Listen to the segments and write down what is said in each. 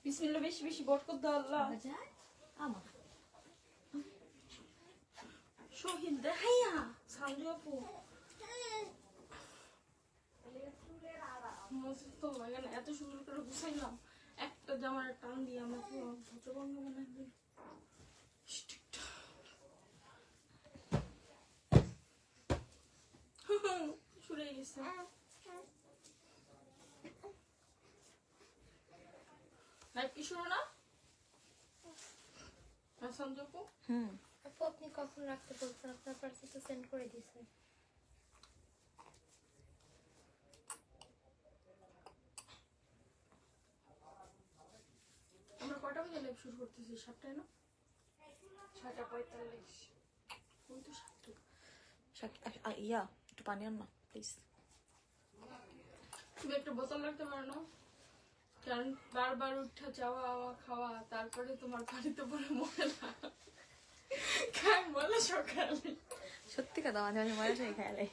বিসমিল্লাহ, বেশি বেশি বরকত দাও আল্লাহ। আমার শহীদ দেখাইয়া সামনে আপু তো লাগে না, এত সুন্দর করে গুছাইলাম, একটা জামার টান দিয়ে আমার পুরো ভদ্রবঙ্গ মনে হয় শুরে গেছে। লাইভ কি শুরু না? আপু আপনি কখন রাখতে বলছেন? আপনার পার্সে তো সেন্ড করে দিয়েছেন। আমরা কটা বাজে লাইভ শুরু করতেছি? 7টায় না? 6:45। কোন তো 7টা? ইয়া একটু পানি আন না প্লিজ। তুমি একটা বোতল রাখতে পারো না? কারণ বারবার উঠা যাওয়া আওয়া খাওয়া, তারপরে তোমার পানিতে পরে ময়লা খাই বলে সকালে। সত্যি কথা, মাঝে মাঝে ময়লা সেই খেয়ালে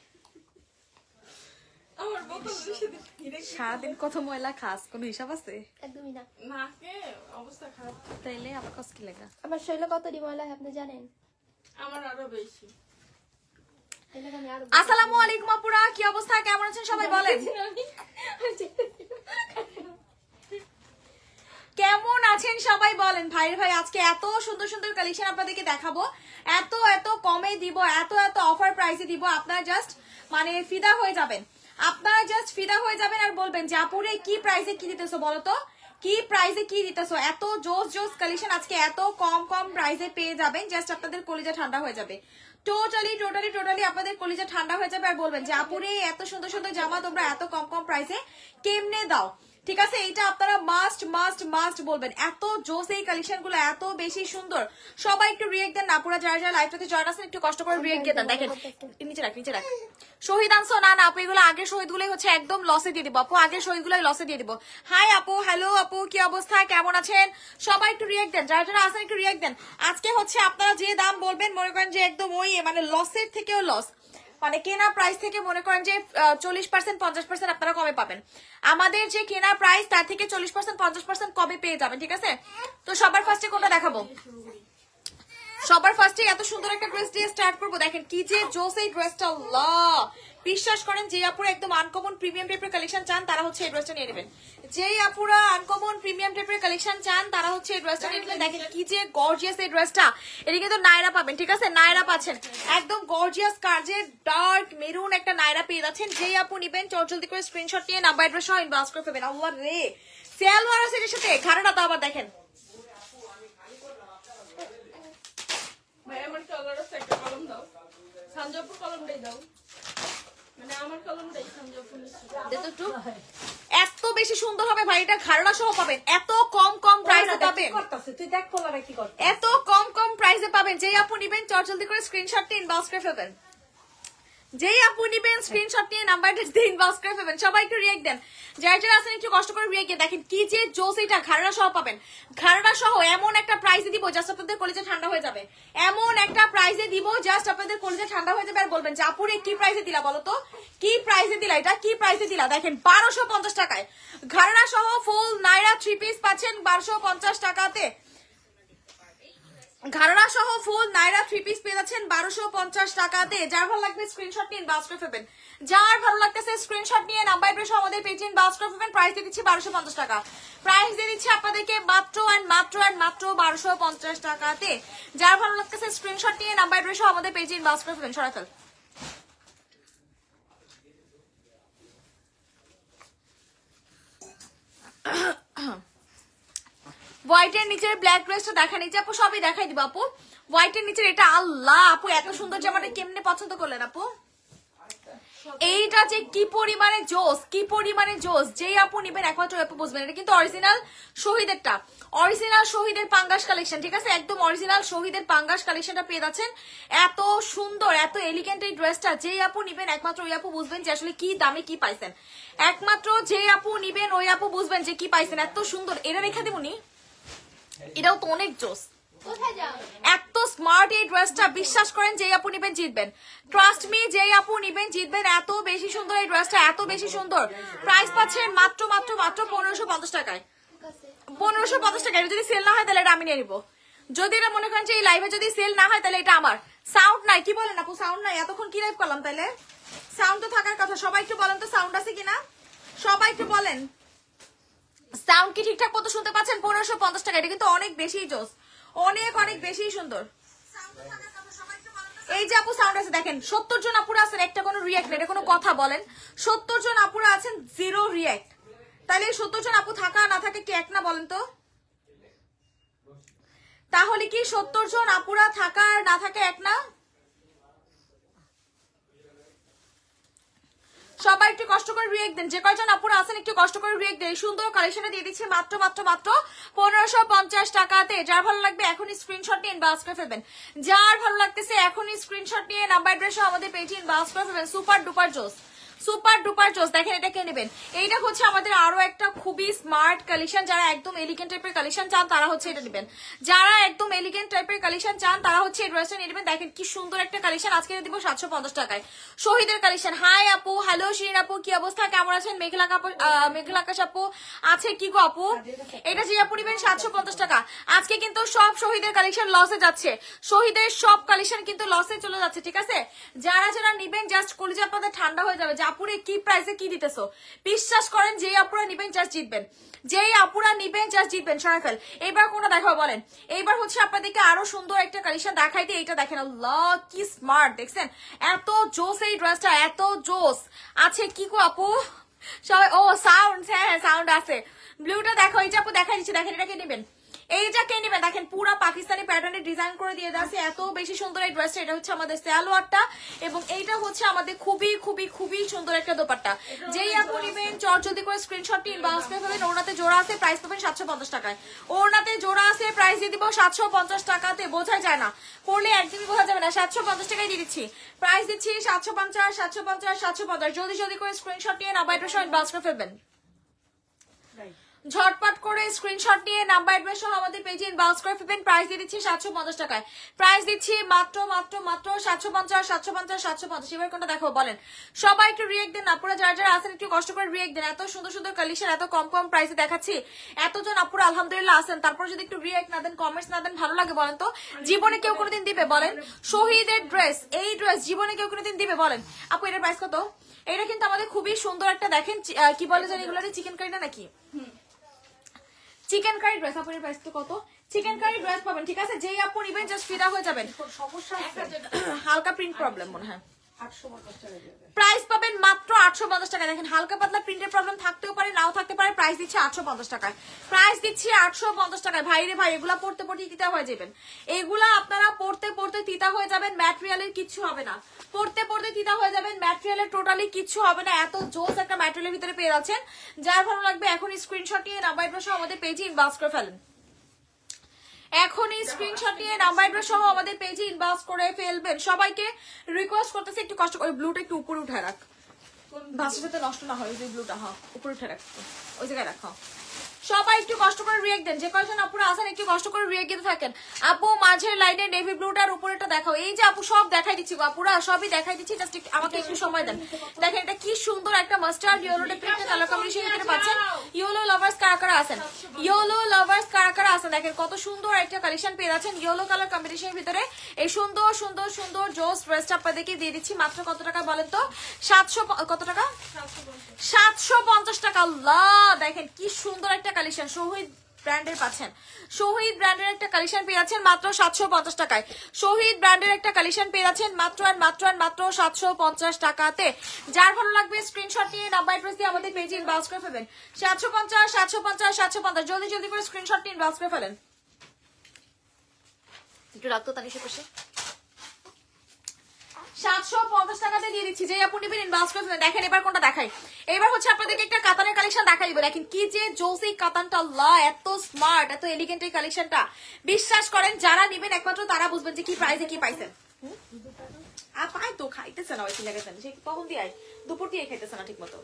আমার বোতল সারাদিন কত ময়লা খাস, কোনো হিসাব আছে? একদমই না। নাকে অবস্থা খারাপ। তাইলে আবার কষ্ট কি লাগা? আমার শরীরে কতটি ময়লা হয় আপনি জানেন? আমার আরো বেশি। আসসালামু আলাইকুম আপুরা, কি অবস্থা, কেমন আছেন সবাই বলেন? কেমন আছেন সবাই বলেন? ভাইয়ের ভাই আজকে এত সুন্দর সুন্দর কালেকশন আপনাদেরকে দেখাবো, এত এত কমে দিব, এত এত অফার প্রাইসে দিব, আপনারা জাস্ট মানে ফিদা হয়ে যাবেন। আপনারা জাস্ট ফিদা হয়ে যাবেন আর বলবেন যে আপুরে কি প্রাইসে কি দিতেছো বলো তো, কি প্রাইসে কি দিতেছো? এত জোস জোস কালেকশন আজকে এত কম কম প্রাইসে পেয়ে যাবেন, জাস্ট আপনাদের কলিজা ঠান্ডা হয়ে যাবে। টোটালি টোটালি টোটালি আপনাদের কলিজা ঠান্ডা হয়ে যাবে আর বলবেন যে আপুরে এত সুন্দর সুন্দর জামা তোমরা এত কম কম প্রাইসে কেমনে দাও। ঠিক আছে, এইটা আপনারা মাস্ট মাস্ট মাস্ট বলবেন, এত জোস এই কালেকশন গুলো, এত বেশি সুন্দর। সবাই একটু রিয়েক্ট দেন না, পুরো যারা যারা লাইভটাতে জয়েন আছেন একটু কষ্ট করে রিয়েক্ট দিয়ে দেন। দেখেন নিচে রাখ, নিচে রাখ। শহীদ আনছো না? না আপু, এগুলো আগের শহীদ গুলোই হচ্ছে একদম লসে দিয়ে দিব আপু, আগের শহীদ গুলোই লসে দিয়ে দিব। হাই আপু, হ্যালো আপু, কি অবস্থা, কেমন আছেন সবাই? একটু রিয়েক্ট দেন, যারা যারা আছেন একটু রিয়েক্ট দেন। আজকে হচ্ছে আপনারা যে দাম বলবেন মনে করেন যে একদম ওই মানে লসের থেকেও লস, মানে কেনা প্রাইস থেকে মনে করেন যে 40% 50% আপনারা কমে পাবেন। আমাদের যে কেনা প্রাইস তার থেকে 40% 50% কমে পেয়ে যাবেন। ঠিক আছে, তো সবার ফার্স্টে কোনটা দেখাবো? সবার ফার্স্টে এত সুন্দর একটা ড্রেস দিয়ে স্টার্ট করবো। দেখেন কি যে জোস এই ড্রেসটা, আল্লাহ বিশ্বাস করেন যে আপুরা একদম আনকমন প্রিমিয়াম টাইপের কালেকশন চান তারা হচ্ছে এই ড্রেসটা নিয়ে নেবেন। যেই আপুরা আনকমন প্রিমিয়াম টাইপের কালেকশন চান তারা হচ্ছে এই ড্রেসটা নিয়ে নেবেন। দেখেন কি যে গর্জিয়াস এই ড্রেসটা, এদিকে তো নায়রা পাবেন। ঠিক আছে, নায়রা পাচ্ছেন একদম গর্জিয়াস কার্জে ডার্ক মেরুন একটা নায়রা পেয়ে যাচ্ছেন। যেই আপু নিবেন জলদি করে স্ক্রিনশট নিয়ে নাম্বার অ্যাড্রেস সহ ইনবক্স করে ফেলবেন। আল্লাহ রে, সেলওয়ার আছে এর সাথে, ঘাড়াটা তো আবার দেখেন। ভাই আমার কালারটা একটা কলম দাও, সঞ্জয়পুর কলমটাই দাও, মানে আমার কলমটাই সঞ্জয়পুর একটু এত বেশি সুন্দর হবে ভাই, এটা ঘাড়া সহ পাবেন, এত কম কম প্রাইসে পাবেন, তুই দেখ পোলারে কি করতে, এত কম কম প্রাইসে পাবেন। যেই আপু নিবেন জলদি করে স্ক্রিনশট নিয়ে ইনবক্স করে ফেলবেন। যেই আপু নিবেন স্ক্রিনশট নিয়ে নাম্বারটা দিয়ে ইনবক্স করে ফেলবেন। সবাই একটু রিয়েক্ট দেন, যারা যারা আছেন একটু কষ্ট করে রিয়েক্ট দেন। দেখেন কি যে জোস, এটা ঘাড়া সহ পাবেন, ঘাড়া সহ এমন একটা প্রাইসে দিব জাস্ট আপনাদের কলিজা ঠান্ডা হয়ে যাবে। এমন একটা প্রাইসে দিব জাস্ট আপনাদের কলিজা ঠান্ডা হয়ে যাবে আর বলবেন যে আপুরে কি প্রাইসে দিলা বলো তো, কি প্রাইসে দিলা, এটা কি প্রাইসে দিলা। দেখেন 1250 টাকায় ঘাড়া সহ ফুল নাইরা 3 পিস পাচ্ছেন 1250 টাকাতে। ঘাড়া সহ ফুল নাইরা 3 পিস পেয়ে যাচ্ছেন 1250 টাকাতে। যার ভালো লাগবে স্ক্রিনশট নিয়ে ইনবক্স করে ফেলবেন। যার ভালো লাগতেছে স্ক্রিনশট নিয়ে নাম্বার অ্যাড্রেস আমাদের পেজে ইনবক্স করে ফেলবেন। প্রাইস দিয়ে দিচ্ছি 1250 টাকা, প্রাইস দিয়ে দিচ্ছি আপনাদেরকে মাত্র এন্ড মাত্র এন্ড মাত্র 1250 টাকাতে। যার ভালো লাগতেছে স্ক্রিনশট নিয়ে নাম্বার অ্যাড্রেস আমাদের পেজে ইনবক্স করে ফেলবেন। সরাই ফেল। হোয়াইটের নিচের ব্ল্যাক ড্রেসটা দেখা নিচে আপু, সবই দেখাই দিব আপু। হোয়াইটের নিচের এটা, আল্লাহ আপু এত সুন্দর জামাটা কেমনে পছন্দ করলেন আপু? এইটা যে কি পরিমানে জোস, কি পরিমানে জোস। যেই আপু নিবেন একমাত্র আপু বুঝবেন। এটা কিন্তু অরিজিনাল শহীদেরটা, অরিজিনাল শহীদের পাঙ্গাস কালেকশন। ঠিক আছে, একদম অরিজিনাল শহীদের পাঙ্গাস কালেকশনটা পেয়ে যাচ্ছেন। এত সুন্দর এত এলিগেন্ট এই ড্রেসটা, যেই আপু নিবেন একমাত্র ওই আপু বুঝবেন যে আসলে কি দামে কি পাইছেন। একমাত্র যে আপু নিবেন ওই আপু বুঝবেন যে কি পাইছেন। এত সুন্দর, এটা রেখা দেবনি, এটাও তো অনেক জোস। এত স্মার্ট এই ড্রেসটা, বিশ্বাস করেন যে আপু নিবেন জিতবেন, ট্রাস্ট মি, যে আপু নিবেন জিতবেন। এত বেশি সুন্দর এই ড্রেসটা, এত বেশি সুন্দর। প্রাইস পাচ্ছেন মাত্র মাত্র মাত্র 1550 টাকায়, 1550 টাকা। এটা যদি সেল না হয় তাহলে এটা আমি নিয়ে নিবো। যদি এটা মনে করেন যে এই লাইভে যদি সেল না হয় তাহলে এটা আমার। সাউন্ড নাই কি বলেন আপু? সাউন্ড নাই, এতক্ষণ কি লাইভ করলাম? তাহলে সাউন্ড তো থাকার কথা। সবাই একটু বলেন তো সাউন্ড আছে কিনা, সবাই একটু বলেন। সাউন্ড কি ঠিকঠাক মতো শুনতে পাচ্ছেন? 1550 টাকা। এটা কিন্তু অনেক বেশি জোস, অনেক অনেক বেশি সুন্দর। এই যে আপু সাউন্ড আছে দেখেন, 70 জন আপুরা আছেন, একটা কোনো রিয়াক্ট নেই, এটা কোনো কথা বলেন? 70 জন আপুরা আছেন, 0 রিয়াক্ট। তাহলে 70 জন আপু থাকা না থাকে কি এক না বলেন তো? তাহলে কি 70 জন আপুরা থাকা আর না থাকে এক না? সবাই একটু কষ্ট করে রিয়েক্ট দেন, যে কয়জন আপুরা আছেন একটু কষ্ট করে রিয়েক্ট দেন। সুন্দর কালেকশনে দিয়ে দিচ্ছি মাত্র মাত্র মাত্র 1550 টাকাতে। যার ভালো লাগবে এখনই স্ক্রিনশট নিয়ে ইনবক্স করে ফেলবেন। যার ভালো লাগতেছে এখনই স্ক্রিনশট নিয়ে নাম্বার অ্যাড্রেস আমাদের পেজে ইনবক্স করে ফেলবেন। সুপার ডুপার জোস, সুপার ডুপার জোস। দেখেন এটা কে নেবেন? এইটা হচ্ছে আমাদের আরো একটা খুবই স্মার্ট কালেকশন। যারা একদম এলিগেন্ট টাইপের কালেকশন চান তারা হচ্ছে এটা নেবেন। যারা একদম এলিগেন্ট টাইপের কালেকশন চান তারা হচ্ছে এই ড্রেসটা নিয়ে নেবেন। দেখেন কি সুন্দর একটা কালেকশন, আজকে দিব 750 টাকায়। শহীদের কালেকশন। হাই আপু, হ্যালো শিরিন আপু, কি অবস্থা, কেমন আছেন? মেঘলা আকাশ আপু আছে কি গো আপু? এটা যে আপু নেবেন 750 টাকা। আজকে কিন্তু সব শহীদের কালেকশন লসে যাচ্ছে, শহীদের সব কালেকশন কিন্তু লসে চলে যাচ্ছে, ঠিক আছে? যারা যারা নিবেন জাস্ট কলিজা আপনাদের ঠান্ডা হয়ে যাবে যে আপুরে কি প্রাইসে কি দিতেছো। বিশ্বাস করেন যেই আপুরা নিবেন জাস্ট জিতবেন, যেই আপুরা নিবেন জাস্ট জিতবেন। সরাফেল এইবার কোনটা দেখাবো বলেন? এইবার হচ্ছে আপনাদেরকে আরো সুন্দর একটা কালেকশন দেখাইতে। এইটা দেখেন, আল্লাহ কি স্মার্ট, দেখছেন? এত জোস এই ড্রেসটা, এত জোস আছে কি গো আপু? সবাই ও সাউন্ড, হ্যাঁ হ্যাঁ সাউন্ড আছে। ব্লুটা দেখো, এই যে আপু দেখাই দিচ্ছি, দেখেন এটাকে নেবেন, এইটা কে নেবেন? দেখেন পুরা পাকিস্তানি প্যাটার্নে ডিজাইন করে দিয়ে দেওয়া আছে, এত বেশি সুন্দর এই ড্রেসটা। এটা হচ্ছে আমাদের সালোয়ারটা এবং এইটা হচ্ছে আমাদের খুবই খুবই খুবই সুন্দর একটা দোপাট্টা। যেই আপু নেবেন চটজলদি করে স্ক্রিনশটটি ইনবক্স করে ফেলেন। ওড়নাতে জোড়া আছে, প্রাইস পাবেন 750 টাকায়। ওড়নাতে জোড়া আছে, প্রাইস দিয়ে দিব 750 টাকাতে। বোঝাই যায় না, পড়লে একদিনই বোঝা যাবে না। 750 টাকায় দিয়ে দিচ্ছি, প্রাইস দিচ্ছি 750 750 750। জলদি জলদি করে স্ক্রিনশট নিয়ে নাম্বার অ্যাড্রেস ইনবক্স করে ফেলবেন। ঝটপট করে স্ক্রিনশট নিয়ে নাম্বার অ্যাড্রেস সহ আমাদের পেজে ইনবক্স করে ফেলবেন। প্রাইস দিয়ে দিচ্ছি 750 টাকায়। প্রাইস দিচ্ছি মাত্র মাত্র মাত্র 750 750 750। এবার কোনটা দেখো বলেন? সবাই একটু রিয়েক্ট দেন, আপুরা যারা যারা আছেন একটু কষ্ট করে রিয়েক্ট দেন। এত সুন্দর সুন্দর কালেকশন এত কম কম প্রাইসে দেখাচ্ছি, এতজন আপুরা আলহামদুলিল্লাহ আছেন, তারপর যদি একটু রিয়েক্ট না দেন, কমেন্টস না দেন, ভালো লাগে বলেন তো? জীবনে কেউ কোনোদিন দিবে বলেন? শহীদের ড্রেস, এই ড্রেস জীবনে কেউ কোনোদিন দিবে বলেন? আপু এটার প্রাইস কত? এটা কিন্তু আমাদের খুবই সুন্দর একটা, দেখেন কি বলে জানি এগুলো, চিকেন কারি না নাকি? Chicken curry dress. আপনার প্রাইস তো কত? চিকেন কারি ড্রেস পাবেন, ঠিক আছে? যেই আপু নিবেন জাস্ট ফিদা হয়ে যাবেন। সমস্যা হালকা প্রিন্ট প্রবলেম মনে হয়। 850 টাকা দেবে। প্রাইস পাবেন মাত্র 850 টাকা। দেখেন হালকা পাতলা প্রিন্টের প্রবলেম থাকতেও পারে, নাও থাকতে পারে। প্রাইস দিচ্ছি 850 টাকায়। প্রাইস দিচ্ছি 850 টাকায়। ভাই রে ভাই, এগুলা পড়তে পড়তে তিতা হয়ে যাবেন, এগুলা আপনারা পড়তে পড়তে তিতা হয়ে যাবেন। ম্যাটেরিয়ালের কিচ্ছু হবে না, পড়তে পড়তে তিতা হয়ে যাবেন। ম্যাটেরিয়ালের টোটালি কিচ্ছু হবে না, এত জোস একটা ম্যাটেরিয়ালের ভিতরে পেয়ে যাচ্ছেন। যার ভালো লাগবে এখনই স্ক্রিনশট নিয়ে নাম্বার অ্যাড্রেস সহ আমাদের পেজে ইনবক্স করে ফেলেন। এখনই স্ক্রিনশট নিয়ে নাম্বার অ্যাড্রেস সহ আমাদের পেজে ইনবক্স করে ফেলবেন। সবাইকে রিকোয়েস্ট করতেছি একটু কষ্ট করে ব্লুটা একটু উপরে উঠে রাখ, ভাষা যাতে নষ্ট না হয়। যে ব্লুটা হ্যাঁ উপরে উঠে রাখ, ওই জায়গায় রাখো। সবাই একটু কষ্ট করে রিয়েক্ট দেন, যে কয়জন আপুরা আছেন একটু কষ্ট করে রিয়েক্ট দিতে থাকেন। আপু মাঝের লাইনে নেভি ব্লুটার উপরেটা দেখাও। এই যে আপু সব দেখাই দিচ্ছি গো, আপুরা সবই দেখাই দিচ্ছি, জাস্ট আমাকে একটু সময় দেন। দেখেন এটা কি সুন্দর একটা মাস্টার্ড ইয়েলো প্রিন্টের কালার কম্বিনেশন ভিতরে পাচ্ছেন। ইয়েলো লাভার্স কারা কারা আছেন? ইয়েলো লাভার্স কারা কারা আছেন? দেখেন কত সুন্দর একটা কালেকশন পেয়ে যাচ্ছেন ইয়েলো কালার কম্বিনেশনের ভিতরে। এই সুন্দর সুন্দর সুন্দর জোস ড্রেসটা আপনাদেরকে দিয়ে দিচ্ছি মাত্র কত টাকা বলেন তো? 700 কত টাকা? 750 টাকা। আল্লাহ দেখেন কি সুন্দর একটা কালেকশন শহীদ ব্র্যান্ডের পাচ্ছেন। শহীদ ব্র্যান্ডের একটা কালেকশন পেয়ে যাচ্ছেন মাত্র 750 টাকায়। শহীদ ব্র্যান্ডের একটা কালেকশন পেয়ে যাচ্ছেন মাত্র আর মাত্র আর মাত্র 750 টাকাতে। যার ভালো লাগবে স্ক্রিনশট নিয়ে নাম্বার অ্যাড্রেস দিয়ে আমাদের পেজে ইনবক্স করে ফেলবেন। 750 750 750। জলদি জলদি করে স্ক্রিনশট নিয়ে ইনবক্স করে ফেলেন। একটু রাখতো তানিশে পাশে। 750 টাকাতে দিয়ে দিচ্ছি, যে আপু নেবেন ইনবক্স করে ফেলেন। দেখেন এবার কোনটা দেখাই? এবার হচ্ছে আপনাদেরকে একটা কাতানের কালেকশন দেখাই দিব। দেখেন কি যে জোসি কাতানটা, আল্লাহ এত স্মার্ট এত এলিগেন্ট এই কালেকশনটা। বিশ্বাস করেন যারা নেবেন একমাত্র তারা বুঝবেন যে কি প্রাইসে কি পাইছেন। আর পাই তো খাইতেছে না, ওই লাগাইছেন সে কখন দিয়ে দুপুর দিয়ে খাইতেছে না ঠিক মতো।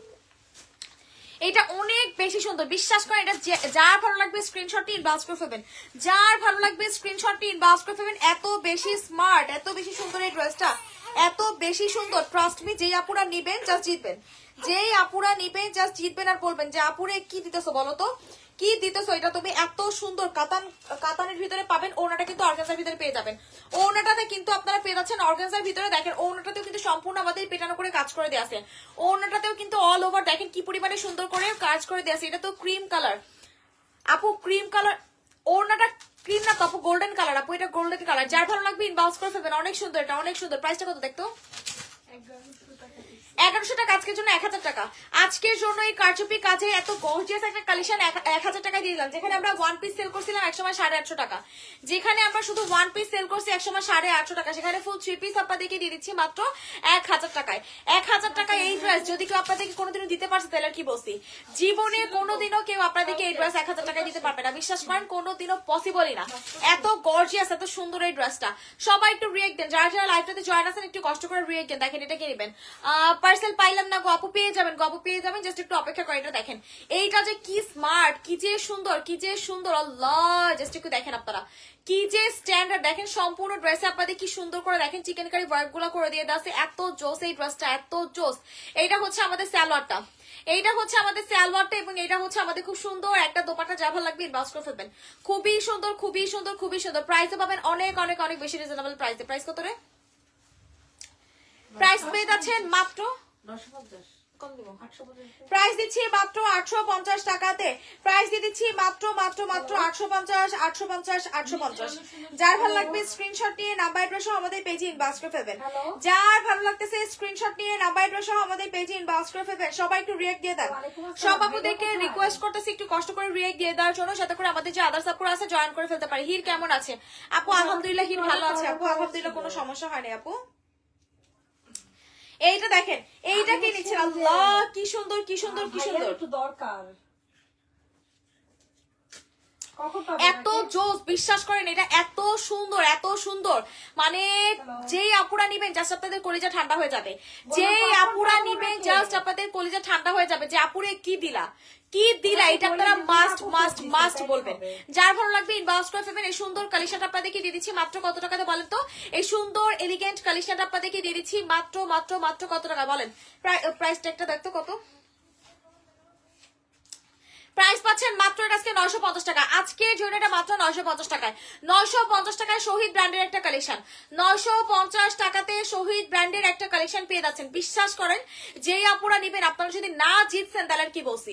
এটা অনেক বেশি সুন্দর, বিশ্বাস করেন। এটা যার ভালো লাগবে স্ক্রিনশটটি ইনবক্স করে ফেলবেন, যার ভালো লাগবে স্ক্রিনশটটি ইনবক্স করে ফেলবেন। এত বেশি স্মার্ট এত বেশি সুন্দর এই ড্রেসটা, এত বেশি সুন্দর। ট্রাস্ট মি, যেই আপুরা নিবেন জাস্ট জিতবেন, যেই আপুরা নিবেন জাস্ট জিতবেন। আর বলবেন যে আপুরে কি দিতেছো বলো তো, কি দিতেছো এটা তুমি? এত সুন্দর কাতানের ভিতরে পাবেন। ওড়নাটা কিন্তু অর্গানজার ভিতরে পেয়ে যাবেন। ওড়নাটাতে কিন্তু আপনারা পেয়ে যাচ্ছেন অর্গানজার ভিতরে। দেখেন ওড়নাটাতেও কিন্তু সম্পূর্ণ আমাদের পেটানো করে কাজ করে দেওয়া আছে। ওড়নাটাতেও কিন্তু অল ওভার দেখেন কি পরিমাণে সুন্দর করে কাজ করে দেওয়া আছে। এটা তো ক্রিম কালার আপু, ক্রিম কালার। ওড়নাটা ক্রিম না তো আপু, গোল্ডেন কালার আপু, এটা গোল্ডেন কালার। যার ভালো লাগবে ইনবক্স করে ফেলবেন। অনেক সুন্দর, এটা অনেক সুন্দর। প্রাইসটা কত দেখতো? 1100 টাকা। আজকের জন্য 1000 টাকা। আজকের জন্য এই কারচুপি কাজে এত গর্জিয়াস একটা কালেকশন 1000 টাকা দিয়ে দিলাম। যেখানে আমরা ওয়ান পিস সেল করছিলাম একসময় 850 টাকা, যেখানে আমরা শুধু ওয়ান পিস সেল করছি একসময় 850 টাকা, সেখানে ফুল 3 পিস আপনাদেরকে দিয়ে দিচ্ছি মাত্র 1000 টাকায়। 1000 টাকায় এই ড্রেস যদি কেউ আপনাদেরকে কোনোদিনও দিতে পারছে তাহলে আর কি বলছি। জীবনে কোনোদিনও কেউ আপনাদেরকে এই ড্রেস 1000 টাকায় দিতে পারবে না, বিশ্বাস করেন, কোনোদিনও পসিবলই না। এত গর্জিয়াস, এত সুন্দর এই ড্রেসটা। সবাই একটু রিয়েক্ট দেন, যারা যারা লাইভটাতে জয়েন আছেন একটু কষ্ট করে রিয়েক্ট দেন। দেখেন এটা কে নেবেন? পার্সেল পাইলাম না গো আপু, পেয়ে যাবেন গো আপু, পেয়ে যাবেন, জাস্ট একটু অপেক্ষা করে। এটা দেখেন, এইটা যে কি স্মার্ট, কি যে সুন্দর, কি যে সুন্দর, আল্লাহ, জাস্ট একটু দেখেন আপনারা কি যে স্ট্যান্ডার্ড। দেখেন সম্পূর্ণ ড্রেসে আপনাদের কি সুন্দর করে দেখেন চিকেন কারি ওয়ার্ক গুলো করে দিয়ে দেওয়া আছে। এত জোস এই ড্রেসটা, এত জোস। এইটা হচ্ছে আমাদের সালোয়ারটা, এইটা হচ্ছে আমাদের সালোয়ারটা, এবং এটা হচ্ছে আমাদের খুব সুন্দর একটা দোপাট্টা। যা ভালো লাগবে ইনবক্স করে ফেলবেন। খুবই সুন্দর, খুবই সুন্দর, খুবই সুন্দর। প্রাইসও পাবেন অনেক অনেক অনেক বেশি রিজনেবল প্রাইসে। প্রাইস কত রে? প্রাইস পেয়ে যাচ্ছেন মাত্র 950 কম দিব 850। প্রাইস দিচ্ছি মাত্র 850 টাকাতে। প্রাইস দিয়ে দিচ্ছি মাত্র মাত্র মাত্র 850 850 850। যার ভালো লাগবে স্ক্রিনশট নিয়ে নাম্বার অ্যাড্রেস সহ আমাদের পেজে ইনবক্স করে ফেলবেন। যার ভালো লাগতেছে স্ক্রিনশট নিয়ে নাম্বার অ্যাড্রেস সহ আমাদের পেজে ইনবক্স করে ফেলবেন। সবাই একটু রিয়েক্ট দিয়ে দেন। সব আপুদেরকে রিকোয়েস্ট করতেছি একটু কষ্ট করে রিয়েক্ট দিয়ে দেওয়ার জন্য, সাথে করে আমাদের যে আদার্স আপুরা আছে জয়েন করে ফেলতে পারি। হির কেমন আছে আপু? আলহামদুলিল্লাহ হির ভালো আছে আপু, আলহামদুলিল্লাহ, কোনো সমস্যা হয়নি আপু। এইটা দেখেন, এইটা কে নিচ্ছে? আল্লাহ কি সুন্দর, কি সুন্দর, কি সুন্দর। একটু দরকার এত জোস, বিশ্বাস করেন এটা এত সুন্দর, এত সুন্দর। মানে যেই আপুরা নিবেন জাস্ট আপনাদের কলিজা ঠান্ডা হয়ে যাবে। যেই আপুরা নিবেন জাস্ট আপনাদের কলিজা ঠান্ডা হয়ে যাবে যে আপুরে কি দিলা, কি দিলা, এটা আপনারা মাস্ট মাস্ট মাস্ট বলবেন। যার ভালো লাগবে ইনবক্স করে ফেলবেন। এই সুন্দর কালেকশনটা আপনাদেরকে দিয়ে দিচ্ছি মাত্র কত টাকাতে বলেন তো? এই সুন্দর এলিগেন্ট কালেকশনটা আপনাদেরকে দিয়ে দিচ্ছি মাত্র মাত্র মাত্র কত টাকা বলেন? প্রাইস ট্যাগটা দেখতো কত? প্রাইস পাচ্ছেন মাত্র আজকে 950 টাকা। আজকের জন্য এটা মাত্র 950 টাকায়। 950 টাকায় শহীদ ব্র্যান্ডের একটা কালেকশন, 950 টাকাতে শহীদ ব্র্যান্ডের একটা কালেকশন পেয়ে যাচ্ছেন। বিশ্বাস করেন যেই আপুরা নিবেন আপনারা যদি না জিতছেন তাহলে আর কি বলছি।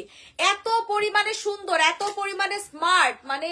এত পরিমাণে সুন্দর, এত পরিমাণে স্মার্ট, মানে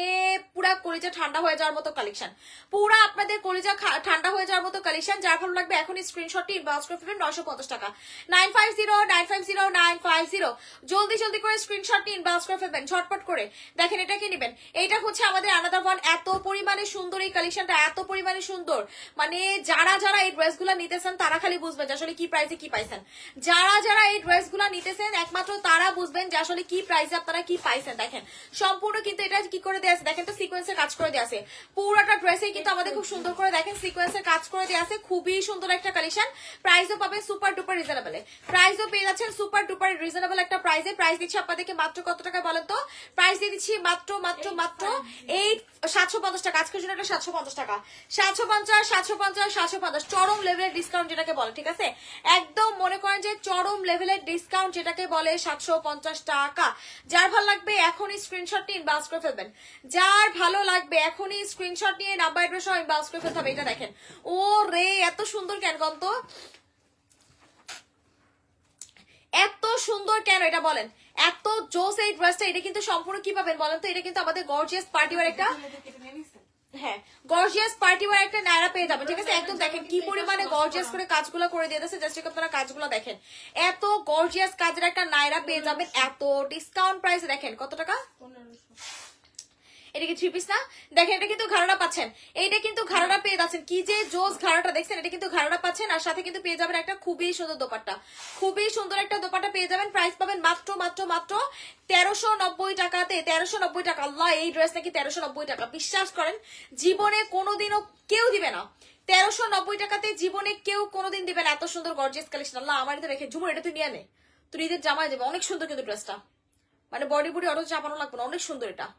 পুরা কলিজা ঠান্ডা হয়ে যাওয়ার মতো কালেকশন, পুরা আপনাদের কলিজা ঠান্ডা হয়ে যাওয়ার মতো কালেকশন। যার ভালো লাগবে এখনই স্ক্রিনশটটি ইনবক্স করে ফেলবেন। 950 টাকা, 950950 জলদি জলদি করে স্ক্রিনশটটি ইনবক্স করে ফেলবেন ঝটপট করে। দেখেন এটা কি নিবেন? এইটা হচ্ছে আমাদের আনাদার ওয়ান। এত পরিমাণে সুন্দর এই কালেকশনটা, এত পরিমাণে সুন্দর, মানে যারা যারা এই ড্রেসগুলো নিতেছেন তারা খালি বুঝবেন যে আসলে কি প্রাইসে কি পাইছেন। যারা যারা এই ড্রেসগুলো নিতেছেন একমাত্র তারা বুঝবেন যে আসলে কি প্রাইসে আপনারা কি পাইছেন। দেখেন সম্পূর্ণ কিন্তু এটা কি করে দেয়া আছে, দেখেন তো সিকোয়েন্সের কাজ করে দেয়া আছে। পুরোটা ড্রেসে কিন্তু আমাদের খুব সুন্দর করে দেখেন সিকোয়েন্সের কাজ করে দেয়া আছে। খুবই সুন্দর একটা কালেকশন। প্রাইসও পাবেন সুপার ডুপার রিজনেবল, প্রাইসও পেয়ে যাচ্ছেন সুপার ডুপার রিজনেবল একটা প্রাইসে। প্রাইস দিচ্ছি আপনাদেরকে মাত্র কত টাকা বলেন তো? প্রাইস দিয়ে দিচ্ছি মাত্র মাত্র মাত্র 750 টাকা। আজকের জন্য এটা 750 টাকা, 750 750 750 চরম লেভেলের ডিসকাউন্ট যেটাকে বলে, ঠিক আছে? একদম মনে করেন যে চরম লেভেলের ডিসকাউন্ট যেটাকে বলে 750 টাকা। যার ভালো লাগবে এখনই স্ক্রিনশট নিয়ে ইনবক্স করে ফেলবেন। যার ভালো লাগবে এখনই স্ক্রিনশট নিয়ে নাম্বার অ্যাড্রেস সহ ইনবক্স করে ফেলতে হবে। এটা দেখেন, ও রে এত সুন্দর কেন গন্ত, এত সুন্দর কেন এটা বলেন? এত জোস এই ড্রেসটা। এটা কিন্তু সম্পূর্ণ কি পাবেন বলেন তো? এটা কিন্তু আমাদের গর্জিয়াস পার্টি ওয়্যার একটা, হ্যাঁ গর্জিয়াস পার্টি ওয়্যার একটা নায়রা পেয়ে যাবেন, ঠিক আছে? একদম দেখেন কি পরিমাণে গর্জিয়াস করে কাজগুলো করে দিয়ে দিয়েছে। জাস্ট আপনারা কাজগুলো দেখেন, এত গর্জিয়াস কাজের একটা নায়রা পেয়ে যাবেন এত ডিসকাউন্ট প্রাইসে। দেখেন কত টাকা? 1500। এটা কি 3 পিস না? দেখেন এটা কিন্তু ঘাড়া পাচ্ছেন, এইটা কিন্তু ঘাড়া পেয়ে যাচ্ছেন। কি যে জোস ঘাড়াটা দেখছেন, এটা কিন্তু ঘাড়া পাচ্ছেন। আর সাথে কিন্তু পেয়ে যাবেন একটা খুবই সুন্দর দোপাট্টা, খুবই সুন্দর একটা দোপাট্টা পেয়ে যাবেন। প্রাইস পাবেন মাত্র মাত্র মাত্র 1390 টাকাতে। 1390 টাকা। আল্লাহ এই ড্রেস নাকি 1390 টাকা। বিশ্বাস করেন জীবনে কোনোদিনও কেউ দিবে না 1390 টাকাতে, জীবনে কেউ কোনোদিন দিবে না এত সুন্দর গর্জিয়াস কালেকশন। আল্লাহ আমার তো রেখে ঝুমুর এটা তুই নিয়ে নে, তুই ঈদের জামায় দেবে। অনেক সুন্দর কিন্তু ড্রেসটা, মানে বডি বডি অটো চাপানো লাগবে না, অনেক সুন্দর এটা।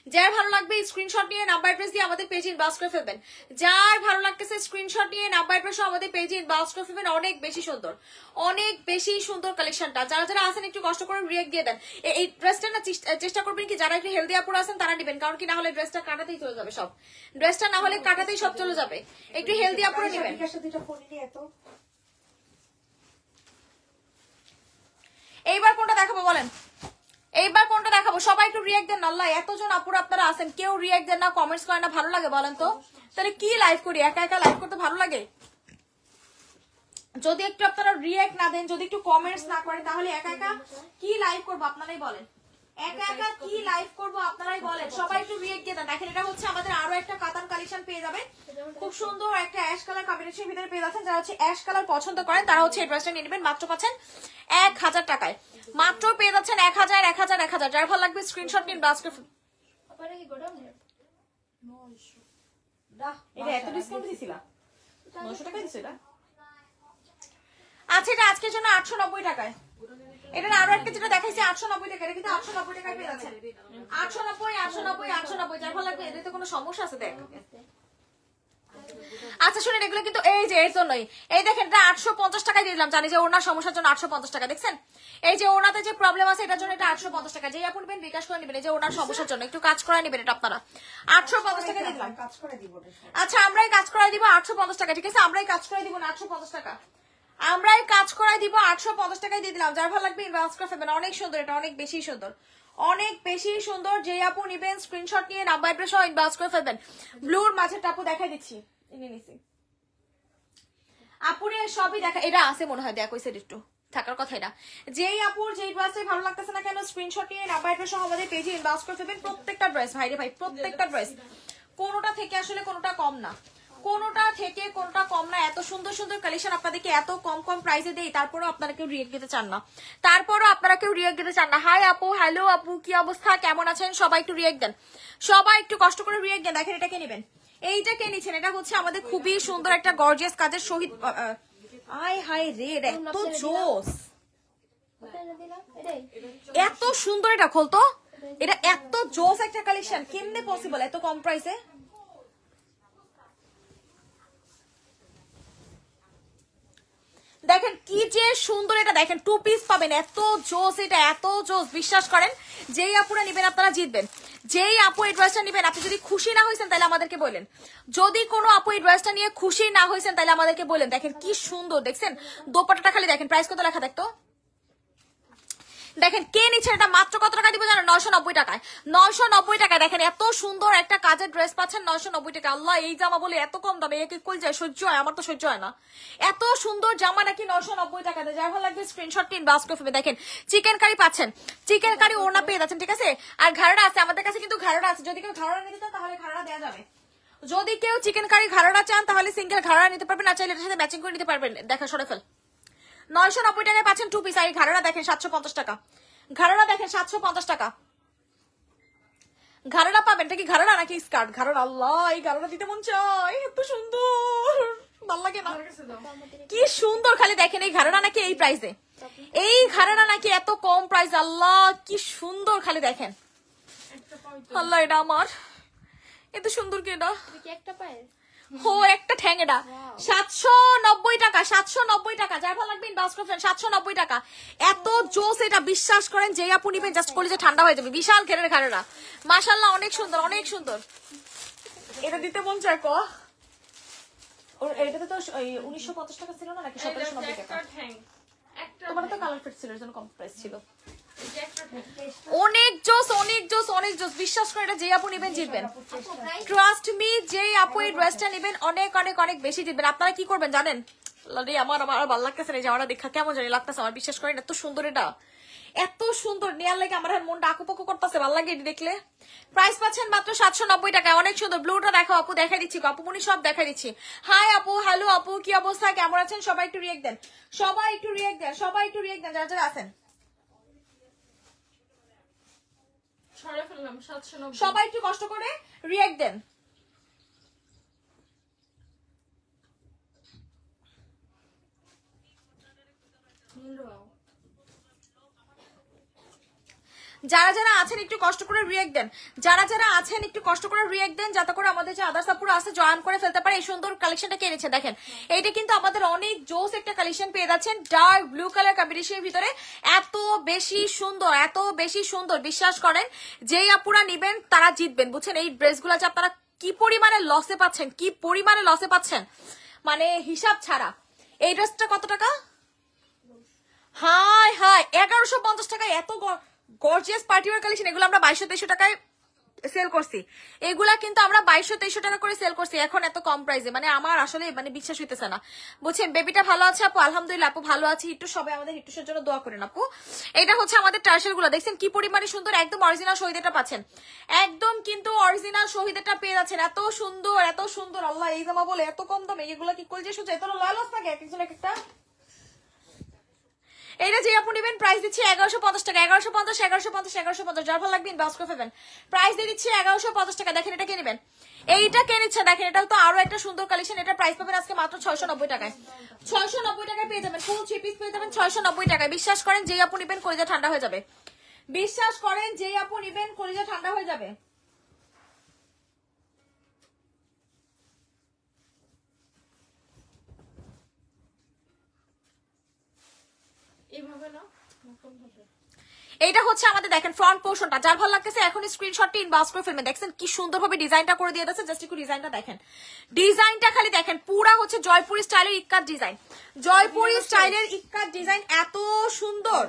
যার ভালো লাগবে স্ক্রিনশট নিয়ে নাম্বার অ্যাড্রেস দিয়ে আমাদের পেজে ইনবক্স করে ফেলবেন। যার ভালো লাগতেছে স্ক্রিনশট নিয়ে নাম্বার অ্যাড্রেস আমাদের পেজে ইনবক্স করে ফেলবেন। অনেক বেশি সুন্দর, অনেক বেশি সুন্দর কালেকশনটা। যারা যারা আছেন একটু কষ্ট করে রিয়েক্ট দিয়ে দেন। এই ড্রেসটা না চেষ্টা করবেন কি যারা একটু হেলদি আপুরা আছেন তারা নেবেন, কারণ কি না হলে ড্রেসটা কাটাতেই চলে যাবে সব। ড্রেসটা না হলে কাটাতেই সব চলে যাবে। একটু হেলদি আপুরা নেবেন। এইবার কোনটা দেখাবো বলেন? এইবার কোনটা দেখাবো? সবাই একটু রিয়েক্ট দেন। আল্লাহ, এতজন আপুরা আপনারা আছেন, কেউ রিয়েক্ট দেন না, কমেন্টস করেন না। ভালো লাগে বলেন তো? তাহলে কি লাইভ করি? একা একা লাইভ করতে ভালো লাগে? যদি একটু আপনারা রিয়েক্ট না দেন, যদি একটু কমেন্টস না করেন, তাহলে একা একা কি লাইভ করবো আপনারাই বলেন? একা একা কি লাইভ করবো আপনারাই বলেন? সবাই একটু রিয়েক্ট দিয়ে দেন। দেখেন এটা হচ্ছে আমাদের আরো একটা কাতান কালেকশন পেয়ে যাবেন। খুব সুন্দর একটা অ্যাশ কালার কম্বিনেশনের ভিতরে পেয়ে যাচ্ছেন। যারা হচ্ছে অ্যাশ কালার পছন্দ করেন তারা হচ্ছে এই ড্রেসটা নিয়ে নেবেন। মাত্র পাচ্ছেন 1000 টাকায়। মাত্র পেয়ে যাচ্ছেন 1000 1000 1000। যার ভালো লাগবে স্ক্রিনশট নিন। বাস্কেট আপনারা কি গোডাউনে? এটা এত ডিসকাউন্ট দিছিলা? 900 টাকা দিছো এটা? আচ্ছা, এটা আজকের জন্য 890 টাকায়। এটা আরো একটা যেটা দেখাইছি 890 টাকা, এটা কিন্তু 890 টাকায় পেয়ে যাচ্ছেন। 890 890 890। যার ভালো লাগবে। এদের তো কোনো সমস্যা আছে দেখ। আচ্ছা শুনেন, এগুলো কিন্তু এই যে এর জন্যই। এই দেখেন এটা 850 টাকায় দিয়ে দিলাম। জানি যে ওনার সমস্যার জন্য 850 টাকা। দেখছেন এই যে ওনাতে যে প্রবলেম আছে এটার জন্য এটা 850 টাকা। যেই আপনি নেবেন বিকাশ করে নেবেন। এই যে ওনার সমস্যার জন্য একটু কাজ করায় নেবেন। এটা আপনারা 850 টাকা দিয়ে দিলাম। আচ্ছা আমরাই কাজ করাই দিব 850 টাকা। ঠিক আছে, আমরাই কাজ করাই দিব না 850 টাকা। আমরাই কাজ করাই দিব 850 টাকায় দিয়ে দিলাম। যার ভালো লাগবে ইনবক্স করে ফেলবেন। অনেক সুন্দর, এটা অনেক বেশি সুন্দর, অনেক বেশি সুন্দর। যেই আপু নিবেন স্ক্রিনশট নিয়ে নাম্বার অ্যাড্রেস সহ ইনবক্স করে ফেলবেন। ব্লুর মাঝে টাপু দেখাই দিচ্ছি। আপুরে সবই দেখা, এটা আছে মনে হয় দেখ কইছে একটু থাকার কথা। এটা যেই আপুর যেই ড্রেসটাই ভালো লাগতেছে না কেন স্ক্রিনশট নিয়ে নাম্বার অ্যাড্রেস সহ আমাদের পেজে ইনবক্স করে ফেলবেন। প্রত্যেকটা ড্রেস ভাইরে ভাই, প্রত্যেকটা ড্রেস কোনোটা থেকে আসলে কোনোটা কম না, কোনোটা থেকে কোনোটা কম না। এত সুন্দর সুন্দর কালেকশন আপনাদেরকে এত কম কম প্রাইসে দেই, তারপরেও আপনারা কেউ রিয়েক্ট দিতে চান না, তারপরেও আপনারা কেউ রিয়েক্ট দিতে চান না। হাই আপু, হ্যালো আপু, কি অবস্থা, কেমন আছেন? সবাই একটু রিয়েক্ট দেন, সবাই একটু কষ্ট করে রিয়েক্ট দেন। দেখেন এটা কে নেবেন, এইটা কে নিচ্ছেন? এটা হচ্ছে আমাদের খুবই সুন্দর একটা গর্জিয়াস কাজের শহীদ। আয় হাই রে, এত জোস, এত সুন্দর। এটা খোলতো, এটা এত জোস একটা কালেকশন। কেমনে পসিবল এত কম প্রাইসে? দেখেন কি যে সুন্দর। এটা দেখেন 2 পিস পাবেন। এত জোস, এটা এত জোস। বিশ্বাস করেন যেই আপুরা নিবেন আপনারা জিতবেন। যেই আপু এই ড্রেসটা নিবেন, আপনি যদি খুশি না হয়েছেন তাহলে আমাদেরকে বলেন। যদি কোনো আপু এই ড্রেসটা নিয়ে খুশি না হয়েছেন তাহলে আমাদেরকে বলেন। দেখেন কি সুন্দর, দেখছেন দোপাট্টাটা খালি দেখেন। প্রাইস কত লেখা দেখতো? দেখেন কে নিচ্ছেন এটা মাত্র কত টাকা দিব জানেন? 990 টাকায়। 990 টাকায় দেখেন এত সুন্দর একটা কাজের ড্রেস পাচ্ছেন 990 টাকা। আল্লাহ, এই জামা বলে এত কম দামে একে কই যায়? সহ্য হয়? আমার তো সহ্য হয় না। এত সুন্দর জামা নাকি 990 টাকাতে। যার ভালো লাগবে স্ক্রিনশট নিন, বাস করে ফেলবে। দেখেন চিকেন কারি পাচ্ছেন, চিকেন কারি ওড়না পেয়ে যাচ্ছেন। ঠিক আছে, আর ঘাড়া আছে আমাদের কাছে, কিন্তু ঘাড়া আছে। যদি কেউ ঘাড়া নিতে চান তাহলে ঘাড়া দেওয়া যাবে। যদি কেউ চিকেন কারি ঘাড়া চান তাহলে সিঙ্গেল ঘাড়া নিতে পারবেন, আর চাইলে এটার সাথে ম্যাচিং করে নিতে পারবেন। দেখা সরে ফেল। 990 টাকায় পাচ্ছেন 2 পিস। আর এই ঘাড়া দেখেন 750 টাকা। ঘাড়া দেখেন 750 টাকা। ঘাড়া পাবেন। এটা কি ঘাড়া নাকি স্কার্ট? ঘাড়া। আল্লাহ, এই ঘাড়া দিতে মন চায়, এত সুন্দর, ভাল লাগে না? কি সুন্দর, খালি দেখেন এই ঘাড়া নাকি এই প্রাইসে, এই ঘাড়া নাকি এত কম প্রাইস। আল্লাহ কি সুন্দর, খালি দেখেন। আল্লাহ, এটা আমার এত সুন্দর কে এটা? একটা পায়ের ও একটা ঠ্যাং। এটা 790 টাকা। 790 টাকা। যার ভালো লাগবে ইনবক্স করবেন। 790 টাকা। এত জোস এটা, বিশ্বাস করেন যেই আপু নিবেন জাস্ট কলিজা ঠান্ডা হয়ে যাবে। বিশাল ঘেরের ঘাড়া, মাশাআল্লাহ, অনেক সুন্দর, অনেক সুন্দর। এটা দিতে মন চায় ক? এটাতে তো 1950 টাকা ছিল না নাকি 1790 টাকা? তোমার তো কালার ফিট ছিল, এর জন্য কম প্রাইস ছিল। অনেক জোস, অনেক জোস, অনেক জোস। বিশ্বাস করে এটা যে আপু নেবেন জিতবেন। ট্রাস্ট মি, যে আপু এই ড্রেসটা নেবেন অনেক অনেক অনেক বেশি জিতবেন। আপনারা কি করবেন জানেন? আমার ভালো লাগতেছে না, জামাটা দেখা কেমন জানি লাগতেছে আমার। বিশ্বাস করেন এত সুন্দর, এটা এত সুন্দর। নেয়ার লাগে আমার মনটা আকুপাকু করতেছে, ভালো লাগে এটি দেখলে। প্রাইস পাচ্ছেন মাত্র 790 টাকায়। অনেক সুন্দর। ব্লুটা দেখো আপু, দেখাই দিচ্ছি আপু মনি, সব দেখাই দিচ্ছি। হাই আপু, হ্যালো আপু, কি অবস্থা, কেমন আছেন? সবাই একটু রিয়েক্ট দেন, সবাই একটু রিয়েক্ট দেন, সবাই একটু রিয়েক্ট দেন যারা যারা আছেন। সবাই একটু কষ্ট করে রিয়েক্ট দেন। যারা যারা আছেন একটু কষ্ট করে রিয়েক্ট দেন, যারা যারা আছেন একটু কষ্ট করে রিয়েক্ট দেন, যাতে করে আমাদের যে আদার্স আপুরা আছে জয়েন করে ফেলতে পারে। এই সুন্দর কালেকশনটা কে এনেছে দেখেন, এইটা কিন্তু আমাদের অনেক জোস একটা কালেকশন পেয়ে যাচ্ছেন ডার্ক ব্লু কালার কম্বিনেশনের ভিতরে। এত বেশি সুন্দর, এত বেশি সুন্দর, বিশ্বাস করেন যেই আপুরা নিবেন তারা জিতবেন, বুঝছেন। এই ড্রেসগুলো যে আপনারা কি পরিমাণে লসে পাচ্ছেন, কি পরিমাণে লসে পাচ্ছেন, মানে হিসাব ছাড়া। এই ড্রেসটা কত টাকা? হাই হাই 1150 টাকায় এত গর্জিয়াস পার্টি ওয়্যার কালেকশন। এগুলো আমরা 2200-2300 টাকায় সেল করছি, এগুলা কিন্তু আমরা 2200-2300 টাকা করে সেল করছি এখন এত কম প্রাইসে। মানে আমার আসলে মানে বিশ্বাস হইতেছে না, বুঝছেন। বেবিটা ভালো আছে আপু? আলহামদুলিল্লাহ আপু ভালো আছি। একটু সবাই আমাদের হিটুসের জন্য দোয়া করেন আপু। এটা হচ্ছে আমাদের টার্সেল গুলো, দেখছেন কি পরিমাণে সুন্দর, একদম অরিজিনাল শহীদেরটা পাচ্ছেন, একদম কিন্তু অরিজিনাল শহীদেরটা পেয়ে যাচ্ছেন। এত সুন্দর, এত সুন্দর, আল্লাহ এই জামা বলে এত কম দামে এগুলো কি কলজে সোজা, এত লয়ালস থাকে এক একজন এক একটা। এইটা যে আপু নেবেন প্রাইস দিচ্ছি 1150 টাকা, 1150, 1150, 1150। যার ভালো লাগবে ইনবক্স করে ফেলবেন। প্রাইস দিয়ে দিচ্ছি 1150 টাকা। দেখেন এটা কে নেবেন, এইটা কে নিচ্ছে দেখেন, এটা তো আরো একটা সুন্দর কালেকশন। এটা প্রাইস পাবেন আজকে মাত্র 690 টাকায়, 690 টাকায় পেয়ে যাবেন। ফুল 3 পিস পেয়ে যাবেন 690 টাকায়। বিশ্বাস করেন যেই আপু নেবেন কলিজা ঠান্ডা হয়ে যাবে, বিশ্বাস করেন যেই আপু নেবেন কলিজা ঠান্ডা হয়ে যাবে। এইভাবে না এইটা হচ্ছে আমাদের দেখেন ফ্রন্ট পোর্শনটা, যার ভালো লাগতেছে এখন স্ক্রিনশটটি ইনবক্স করে ফেলবেন। দেখছেন কি সুন্দরভাবে ডিজাইনটা করে দিয়ে দিয়েছে, জাস্ট একটু ডিজাইনটা দেখেন, ডিজাইনটা খালি দেখেন, পুরা হচ্ছে জয়পুরি স্টাইলের ইক্কাত ডিজাইন, জয়পুরি স্টাইলের ইক্কাত ডিজাইন, এত সুন্দর,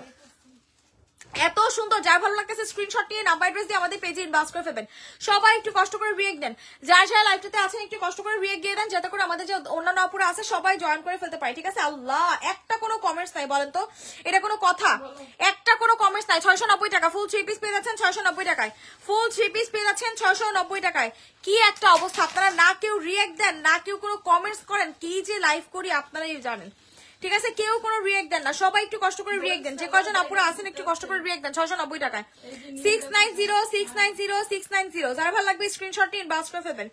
এত সুন্দর। যার ভালো লাগতেছে স্ক্রিনশট নিয়ে নাম্বার অ্যাড্রেস দিয়ে আমাদের পেজে ইনবক্স করে ফেলবেন। সবাই একটু কষ্ট করে রিয়েক্ট দেন, যারা যারা লাইভটাতে আছেন একটু কষ্ট করে রিয়েক্ট দিয়ে দেন, যাতে করে আমাদের যে অন্যান্য অপরা আছে সবাই জয়েন করে ফেলতে পারে, ঠিক আছে। আল্লাহ একটা কোনো কমেন্টস নাই, বলেন তো এটা কোনো কথা? একটা কোনো কমেন্টস নাই। 690 টাকা ফুল 3 পিস পেয়ে যাচ্ছেন 690 টাকায়, ফুল 3 পিস পেয়ে যাচ্ছেন 690 টাকায়। কি একটা অবস্থা, আপনারা না কেউ রিয়েক্ট দেন, না কেউ কোনো কমেন্টস করেন, কি যে লাইভ করি আপনারাই জানেন, ঠিক আছে। কেউ কোনো রিয়েক্ট দেন না, সবাই একটু কষ্ট করে রিয়েক্ট দেন। যে কয়জন আপুরা আছেন একটু কষ্ট করে রিয়েক্ট দেন। 690 টাকায় 690, যার ভালো লাগবে স্ক্রিনশট নিয়ে ইনবক্স করে ফেলবেন,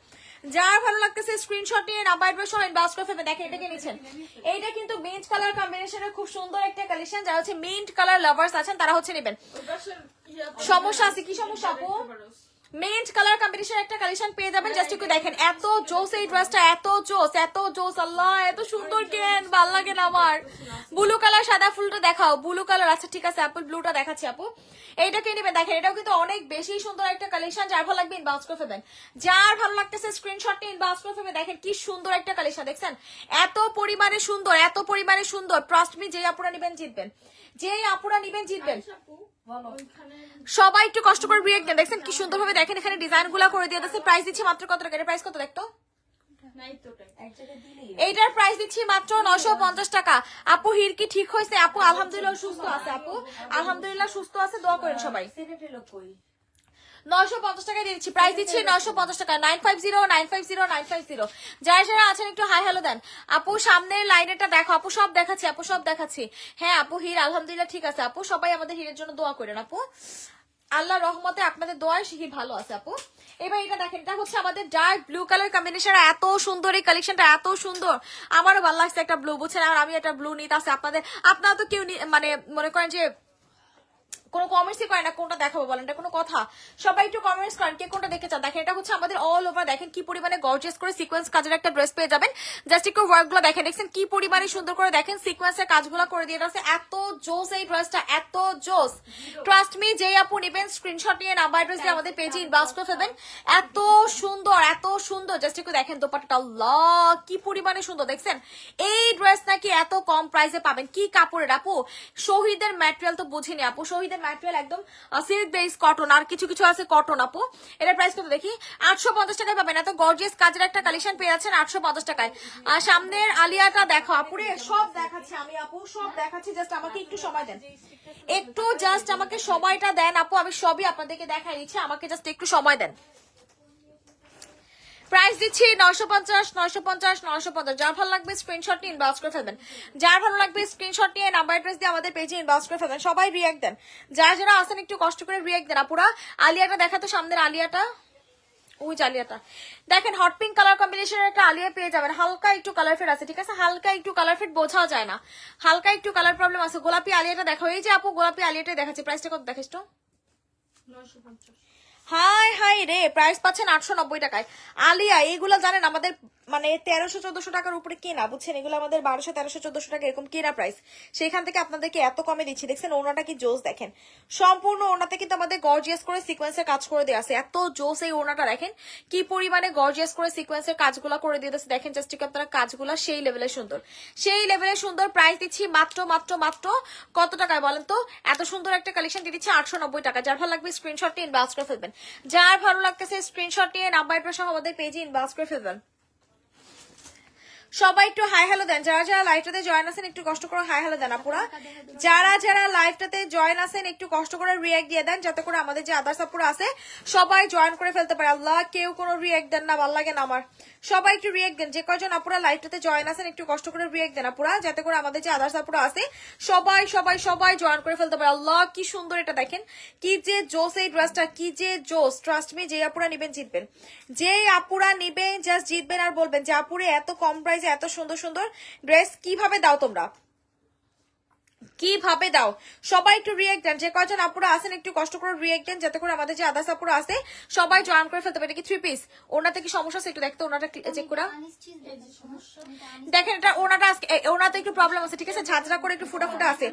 যার ভালো লাগতেছে স্ক্রিনশট নিয়ে নাম্বার অ্যাড্রেস সহ ইনবক্স করে ফেলবেন। দেখেন এটা কে নিচ্ছেন, এইটা কিন্তু মিন্ট কালার কম্বিনেশনের খুব সুন্দর একটা কালেকশন। যারা হচ্ছে মিন্ট কালার লাভার্স আছেন তারা হচ্ছে নেবেন। সমস্যা আছে কি সমস্যা আপু? মিন্ট কালার কম্বিনেশন একটা কালেকশন পেয়ে যাবেন, জাস্ট একটু দেখেন এত জোস এই ড্রেসটা, এত জোস, এত জোস। আল্লাহ এত সুন্দর, কেন ভাল লাগে না আমার। ব্লু কালার সাদা ফুলটা দেখাও, ব্লু কালার, আচ্ছা ঠিক আছে অ্যাপল ব্লুটা দেখাচ্ছি আপু। এইটাকে নেবেন, দেখেন এটাও কিন্তু অনেক বেশি সুন্দর একটা কালেকশন। যার ভালো লাগবে ইনবক্স করে ফেলবেন, যার ভালো লাগতেছে স্ক্রিনশট নিয়ে ইনবক্স করে ফেলবেন। দেখেন কি সুন্দর একটা কালেকশন, দেখছেন এত পরিমাণে সুন্দর, এত পরিমাণে সুন্দর। ট্রাস্ট মি, যেই আপুরা নেবেন জিতবেন, যেই আপুরা নেবেন জিতবেন। সবাই একটু কষ্ট করে রিয়েক্ট দেন, দেখছেন কি সুন্দর ভাবে, দেখেন এখানে ডিজাইন গুলা করে দিয়ে দিচ্ছে। প্রাইস দিচ্ছি মাত্র কত টাকা, এর প্রাইস কত দেখতো? এইটার প্রাইস দিচ্ছি মাত্র 950 টাকা। আপু হির কি ঠিক হয়েছে? আপু আলহামদুলিল্লাহ সুস্থ আছে, আপু আলহামদুলিল্লাহ সুস্থ আছে, দোয়া করেন সবাই। 950 টাকা দিয়ে দিচ্ছি, প্রাইস দিচ্ছি 950 টাকা। 950, যারা যারা আছেন একটু হাই হ্যালো দেন। আপু সামনের লাইনেটা দেখো, আপু সব দেখাচ্ছি, আপু সব দেখাচ্ছি। হ্যাঁ আপু হির আলহামদুলিল্লাহ ঠিক আছে আপু, সবাই আমাদের হিরের জন্য দোয়া করেন আপু, আল্লাহ রহমতে আপনাদের দোয়ায় হির ভালো আছে আপু। এবার এটা দেখেন, এটা হচ্ছে আমাদের ডার্ক ব্লু কালার কম্বিনেশন, এত সুন্দর এই কালেকশনটা, এত সুন্দর। আমারও ভালো লাগছে একটা ব্লু, বুঝছেন, আর আমি একটা ব্লু নিতে আছে। আপনারা তো কেউ মানে মনে করেন যে কোনো কমেন্টসই করে না কোনটা দেখাবো, বলেন এটা কোনো কথা? সবাই একটু কমেন্টস করেন কে কোনটা দেখতে চান। দেখেন এটা হচ্ছে আমাদের অল ওভার, দেখেন কি পরিমাণে গর্জিয়াস করে সিকোয়েন্স কাজের একটা ড্রেস পেয়ে যাবেন। জাস্ট একটু ওয়ার্ক গুলো দেখেন, দেখছেন কি পরিমাণে সুন্দর করে, দেখেন সিকোয়েন্সের কাজগুলো করে দিয়ে আছে। এত জোস এই ড্রেসটা, এত জোস। ট্রাস্ট মি, যেই আপু নেবেন স্ক্রিনশট নিয়ে নাম্বার অ্যাড্রেস দিয়ে আমাদের পেজে ইনবক্স করে ফেলবেন। এত সুন্দর, এত সুন্দর। জাস্ট একটু দেখেন দোপাট্টাটা, আল্লাহ কি পরিমাণে সুন্দর। দেখছেন এই ড্রেস নাকি এত কম প্রাইসে পাবেন, কি কাপড়ের আপু? শহীদের ম্যাটেরিয়াল তো বুঝিনি আপু, শহীদের ম্যাটেরিয়াল একদম সিল্ক বেস কটন, আর কিছু কিছু আছে কটন আপু। এটার প্রাইস কত দেখি? 850 টাকায় পাবেন। এত গর্জিয়াস কাজের একটা কালেকশন পেয়ে যাচ্ছেন 850 টাকায়। আর সামনের আলিয়াটা দেখো আপুরে, সব দেখাচ্ছি আমি আপু, সব দেখাচ্ছি, জাস্ট আমাকে একটু সময় দেন, একটু জাস্ট আমাকে সময়টা দেন আপু, আমি সবই আপনাদেরকে দেখাই দিচ্ছি, আমাকে জাস্ট একটু সময় দেন। প্রাইস দিচ্ছি 950। যার ভালো লাগবে স্ক্রিনশট নিয়ে ইনবক্স করে ফেলবেন, যার ভালো লাগবে স্ক্রিনশট নিয়ে নাম্বার অ্যাড্রেস দিয়ে আমাদের পেজে ইনবক্স করে ফেলবেন। সবাই রিয়েক্ট দেন, যারা যারা আসেন একটু কষ্ট করে রিয়েক্ট দেন। আপুরা আলিয়াটা দেখাতো, সামনের আলিয়াটা, ওই আলিয়াটা দেখেন, হট পিঙ্ক কালার কম্বিনেশনের একটা আলিয়া পেয়ে যাবেন। হালকা একটু কালার ফেড আছে, ঠিক আছে, হালকা একটু কালার ফেড বোঝা যায় না, হালকা একটু কালার প্রবলেম আছে। গোলাপি আলিয়াটা দেখো, এই যে আপু গোলাপি আলিয়াটা দেখাচ্ছি, প্রাইসটা কত দেখিস তো? 950 হাই হাই রে, প্রাইস পাচ্ছেন 890 টাকায়। আলিয়া এগুলো জানেন আমাদের মানে 1300-1400 টাকার উপরে কেনা, বুঝছেন? এগুলো আমাদের 1200-1300-1400 টাকা এরকম কেনা প্রাইস, সেখান থেকে আপনাদেরকে এত কমে দিচ্ছি। দেখছেন ওনাটা কি জোস, দেখেন সম্পূর্ণ ওনাতে কিন্তু আমাদের গর্জিয়াস করে সিকোয়েন্সের কাজ করে দেওয়া আছে। এত জোস এই ওনাটা, দেখেন কি পরিমাণে গর্জিয়াস করে সিকোয়েন্সের কাজগুলো করে দিয়ে দিচ্ছে। দেখেন জাস্ট ঠিক আপনারা কাজগুলো সেই লেভেলে সুন্দর, সেই লেভেলে সুন্দর। প্রাইস দিচ্ছি মাত্র মাত্র মাত্র কত টাকায় বলেন তো? এত সুন্দর একটা কালেকশন দিয়ে দিচ্ছি 890 টাকা। যার ভালো লাগবে স্ক্রিনশট নিয়ে ইনবক্স করে ফেলবেন। যার ভালো লাগতেছে স্ক্রিনশট নিয়ে নাম্বার সহ আমাদের পেজে ইনবক্স করে ফেলবেন। সবাই একটু হাই হ্যালো দেন, যারা যারা লাইভটাতে জয়েন আছেন একটু কষ্ট করে হাই হ্যালো দেন আপুরা। যারা যারা লাইভটাতে জয়েন আছেন একটু কষ্ট করে রিঅ্যাক্ট দিয়ে দেন, যাতে করে আমাদের যে আদার্স আপুরা আছে সবাই জয়েন করে ফেলতে পারে। আল্লাহ কেউ কোনো রিঅ্যাক্ট দেন না, ভালো লাগে না আমার। সবাই একটু রিঅ্যাক্ট দেন, যে কয়জন আপুরা লাইভটাতে জয়েন আছেন একটু কষ্ট করে রিঅ্যাক্ট দেন আপুরা, যাতে করে আমাদের যে আদার্স আপুরা আছে সবাই সবাই সবাই জয়েন করে ফেলতে পারে। আল্লাহ কি সুন্দর এটা, দেখেন কি যে জোস এই ড্রেসটা, কি যে জোস। ট্রাস্ট মি, যে আপুরা নিবেন জিতবেন, যে আপুরা নিবেন জাস্ট জিতবেন। আর বলবেন যে আপুরে এত কম প্রাইসে এত সুন্দর সুন্দর ড্রেস কিভাবে দাও তোমরা, কিভাবে দাও? সবাই একটু রিঅ্যাক্ট দেন, যে কয়জন আপুরা আছেন একটু কষ্ট করে রিঅ্যাক্ট দেন, যাতে করে আমাদের যে আদার্স আপুরা আছে সবাই জয়েন করে ফেলতে পারে। এটা কি 3 পিস? ওনাতে কি সমস্যা আছে একটু দেখতে, ওনাটা চেক করে দেখেন। এটা ওনাটা ওনাতে একটু প্রবলেম আছে, ঠিক আছে? ঝাঁঝরা করে একটু ফুটা ফুটা আছে,